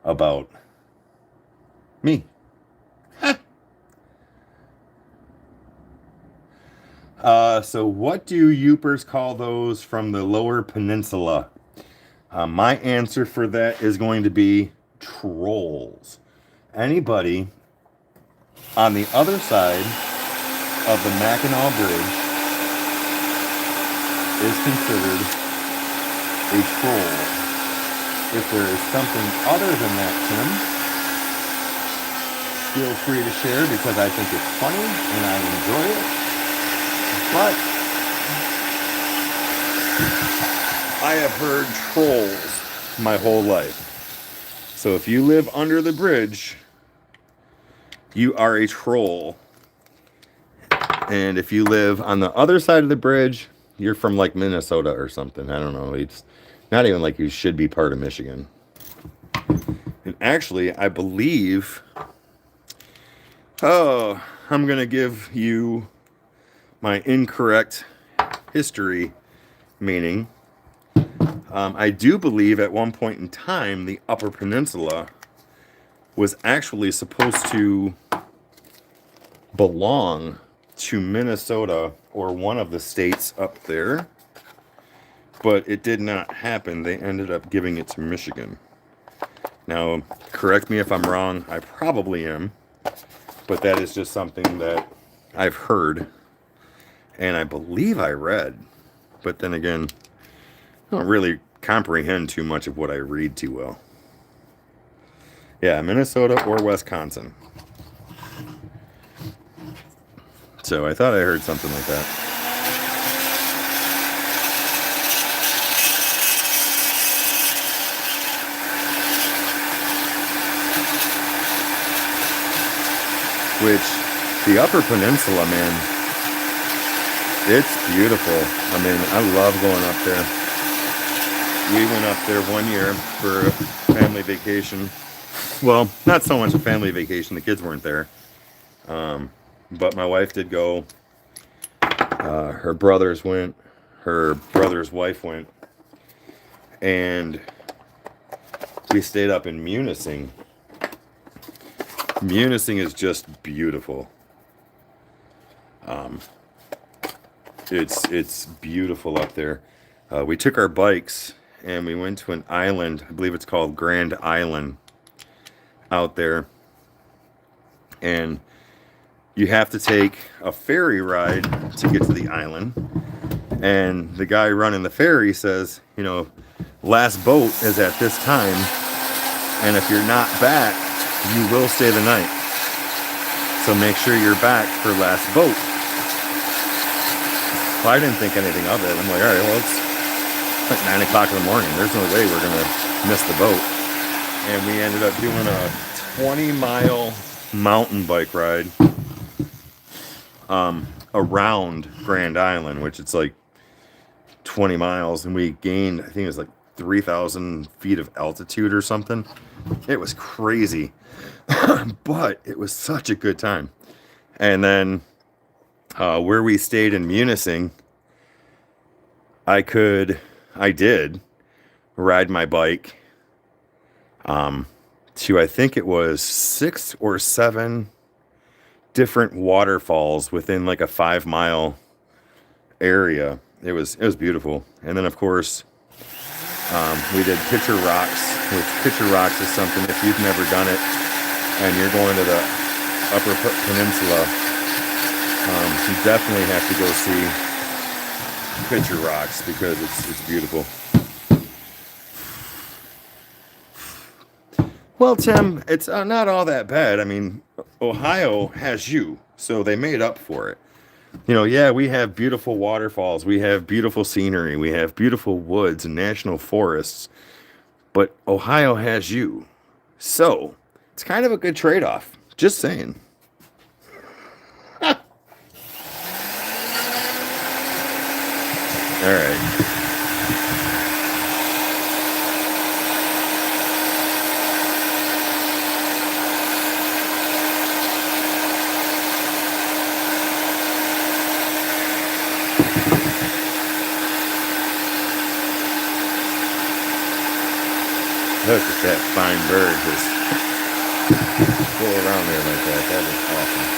[SPEAKER 1] about me. So what do Yoopers call those from the Lower Peninsula? My answer for that is going to be trolls. Anybody on the other side of the Mackinac Bridge is considered a troll. If there is something other than that, Tim, feel free to share, because I think it's funny and I enjoy it. But I have heard trolls my whole life. So if you live under the bridge, you are a troll. And if you live on the other side of the bridge, you're from like Minnesota or something. I don't know. It's not even like you should be part of Michigan. And actually, I believe... Oh, I'm going to give you my incorrect history meaning. I do believe at one point in time, the Upper Peninsula was actually supposed to belong to Minnesota or one of the states up there, but it did not happen. They ended up giving it to Michigan. Now, correct me if I'm wrong. I probably am, but that is just something that I've heard and I believe I read. But then again, I don't really comprehend too much of what I read too well. Yeah, Minnesota or Wisconsin. So I thought I heard something like that. Which, the Upper Peninsula, man, it's beautiful. I mean, I love going up there. We went up there one year for a family vacation. Well, not so much a family vacation. The kids weren't there. But my wife did go. Her brothers went. Her brother's wife went. And we stayed up in Munising. Munising is just beautiful. It's beautiful up there. We took our bikes and we went to an island. I believe it's called Grand Island out there. And you have to take a ferry ride to get to the island. And the guy running the ferry says, you know, last boat is at this time. And if you're not back, you will stay the night. So make sure you're back for last boat. Well, I didn't think anything of it. I'm like, all right, well, it's like 9 o'clock in the morning. There's no way we're going to miss the boat. And we ended up doing a 20-mile mountain bike ride around Grand Island, which it's like 20 miles. And we gained, I think it was like 3,000 feet of altitude or something. It was crazy. But it was such a good time. And then where we stayed in Munising, I did ride my bike to, I think it was 6 or 7 different waterfalls within like a 5-mile area. It was beautiful. And then of course we did Pitcher Rocks, which Pitcher Rocks is something, if you've never done it and you're going to the Upper Peninsula, you definitely have to go see Pitcher Rocks because it's beautiful. Well, Tim, it's not all that bad. I mean, Ohio has you, so they made up for it. You know, yeah, we have beautiful waterfalls, we have beautiful scenery, we have beautiful woods and national forests, but Ohio has you. So, it's kind of a good trade-off. Just saying. All right. Look at that fine bird just go around there like that. That is awesome.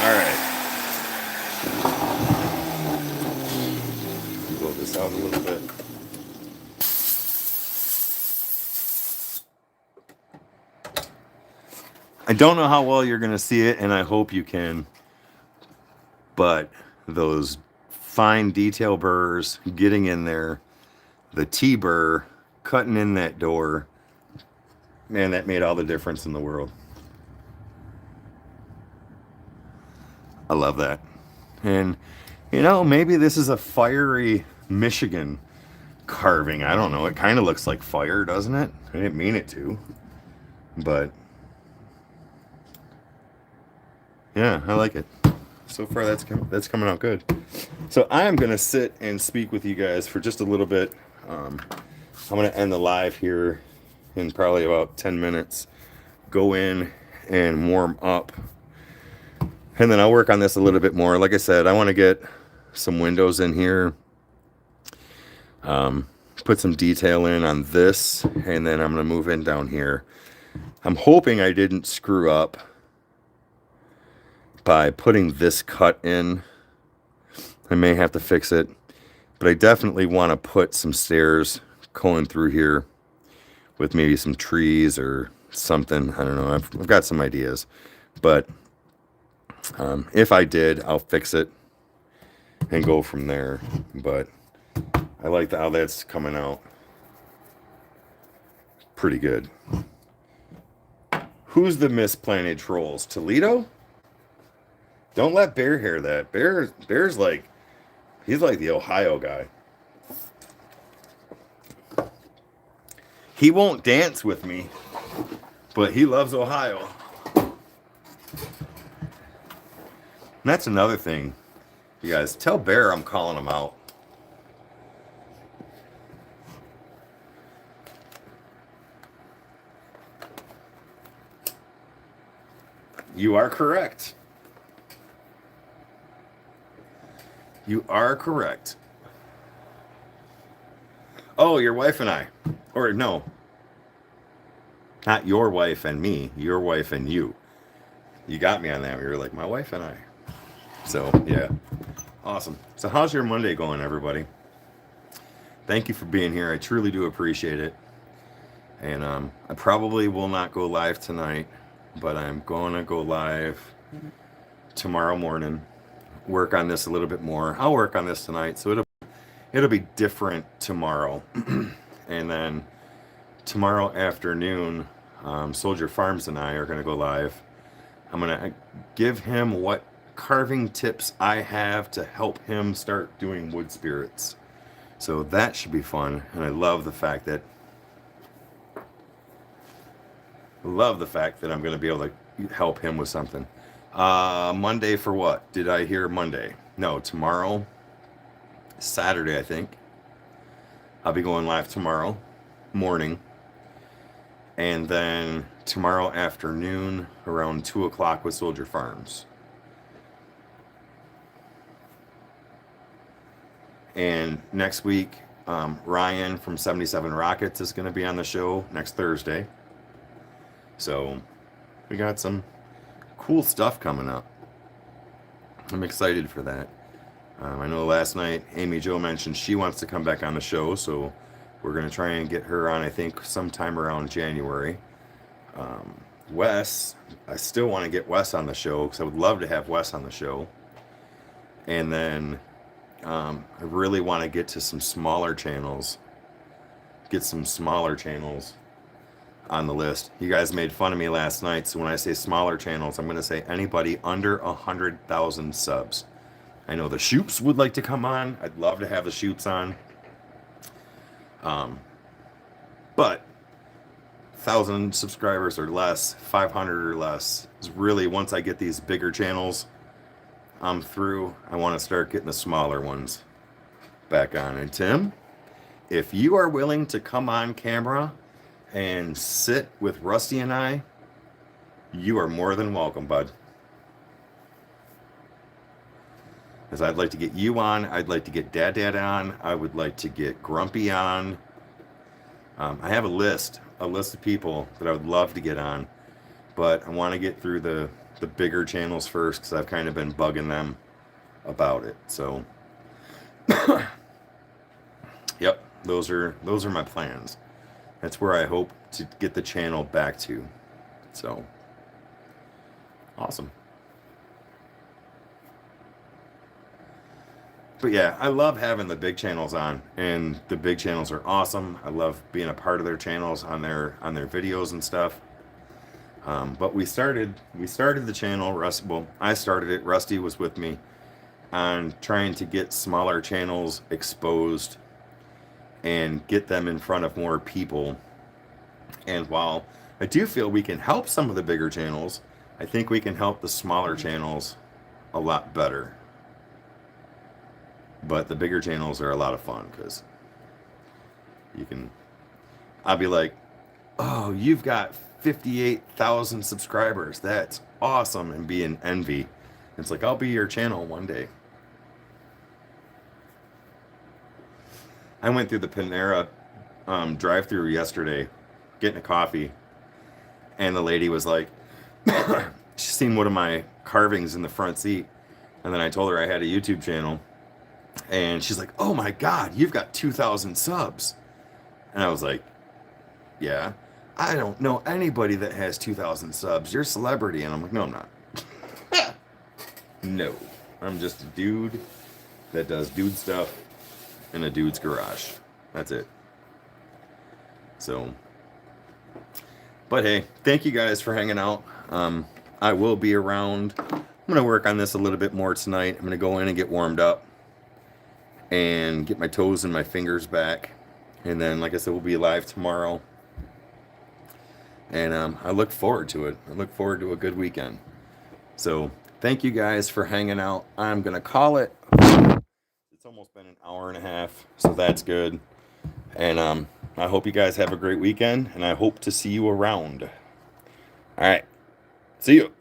[SPEAKER 1] All right. Blow this out a little bit. I don't know how well you're going to see it, and I hope you can, but those fine detail burrs getting in there, the T-burr cutting in that door, man, that made all the difference in the world. I love that. And, you know, maybe this is a fiery Michigan carving. I don't know. It kind of looks like fire, doesn't it? I didn't mean it to, but yeah, I like it. So far, that's coming out good. So I'm going to sit and speak with you guys for just a little bit. I'm going to end the live here in probably about 10 minutes. Go in and warm up And then I'll work on this a little bit more. Like I said, I want to get some windows in here, put some detail in on this, and then I'm going to move in down here. I'm hoping I didn't screw up by putting this cut in. I may have to fix it, but I definitely want to put some stairs going through here with maybe some trees or something. I don't know. I've got some ideas, but if I did, I'll fix it and go from there. But I like how that's coming out pretty good. Who's the misplanted trolls? Toledo? Don't let Bear hear that. Bear's like, he's like the Ohio guy. He won't dance with me, but he loves Ohio. And that's another thing. You guys, tell Bear I'm calling him out. You are correct. You are correct. Oh, your wife and I. Or no. Not your wife and me. Your wife and you. You got me on that. You were like, my wife and I. So, yeah. Awesome. So how's your Monday going, everybody? Thank you for being here. I truly do appreciate it. And I probably will not go live tonight, but I'm going to go live tomorrow morning. Work on this a little bit more. I'll work on this tonight, so it'll be different tomorrow. And then tomorrow afternoon, Soldier Farms and I are going to go live. I'm going to give him what carving tips I have to help him start doing wood spirits. So that should be fun. And I love the fact that I'm going to be able to help him with something. Monday for what? Did I hear Monday? No, tomorrow, Saturday, I think. I'll be going live tomorrow morning. And then tomorrow afternoon around 2 o'clock with Soldier Farms. And next week, Ryan from 77 Rockets is going to be on the show next Thursday. So we got some cool stuff coming up. I'm excited for that. I know last night Amy Jo mentioned she wants to come back on the show, so we're going to try and get her on, I think, sometime around January. Wes, I still want to get Wes on the show because I would love to have Wes on the show. And then I really want to get to some smaller channels. Get some smaller channels on the list. You guys made fun of me last night, so when I say smaller channels, I'm going to say anybody under 100,000 subs. I know the Shoops would like to come on. I'd love to have the Shoops on. But 1,000 subscribers or less, 500 or less is really, once I get these bigger channels through, I want to start getting the smaller ones back on. And Tim, if you are willing to come on camera and sit with Rusty and I, you are more than welcome, bud. Because I'd like to get you on. I'd like to get Dad on. I would like to get Grumpy on. I have a list of people that I would love to get on, but I want to get through the bigger channels first because I've kind of been bugging them about it. So, yep, those are my plans. That's where I hope to get the channel back to. So, awesome. But yeah, I love having the big channels on, and the big channels are awesome. I love being a part of their channels on their videos and stuff. But we started the channel. I started it. Rusty was with me on trying to get smaller channels exposed and get them in front of more people. And while I do feel we can help some of the bigger channels, I think we can help the smaller channels a lot better. But the bigger channels are a lot of fun because I'll be like, oh, you've got 58,000 subscribers. That's awesome. And be in envy. It's like, I'll be your channel one day. I went through the Panera drive-through yesterday, getting a coffee, and the lady was like, she seen one of my carvings in the front seat, and then I told her I had a YouTube channel, and she's like, "Oh my God, you've got 2,000 subs," and I was like, "Yeah, I don't know anybody that has 2,000 subs. You're a celebrity," and I'm like, "No, I'm not. No, I'm just a dude that does dude stuff in a dude's garage. That's it." So, but hey, thank you guys for hanging out. I will be around. I'm gonna work on this a little bit more tonight. I'm gonna go in and get warmed up and get my toes and my fingers back, and then, like I said, we'll be live tomorrow. And I look forward to it. I look forward to a good weekend. So thank you guys for hanging out. I'm gonna call it. It's almost been an hour and a half, so that's good. And I hope you guys have a great weekend, and I hope to see you around. All right, see you.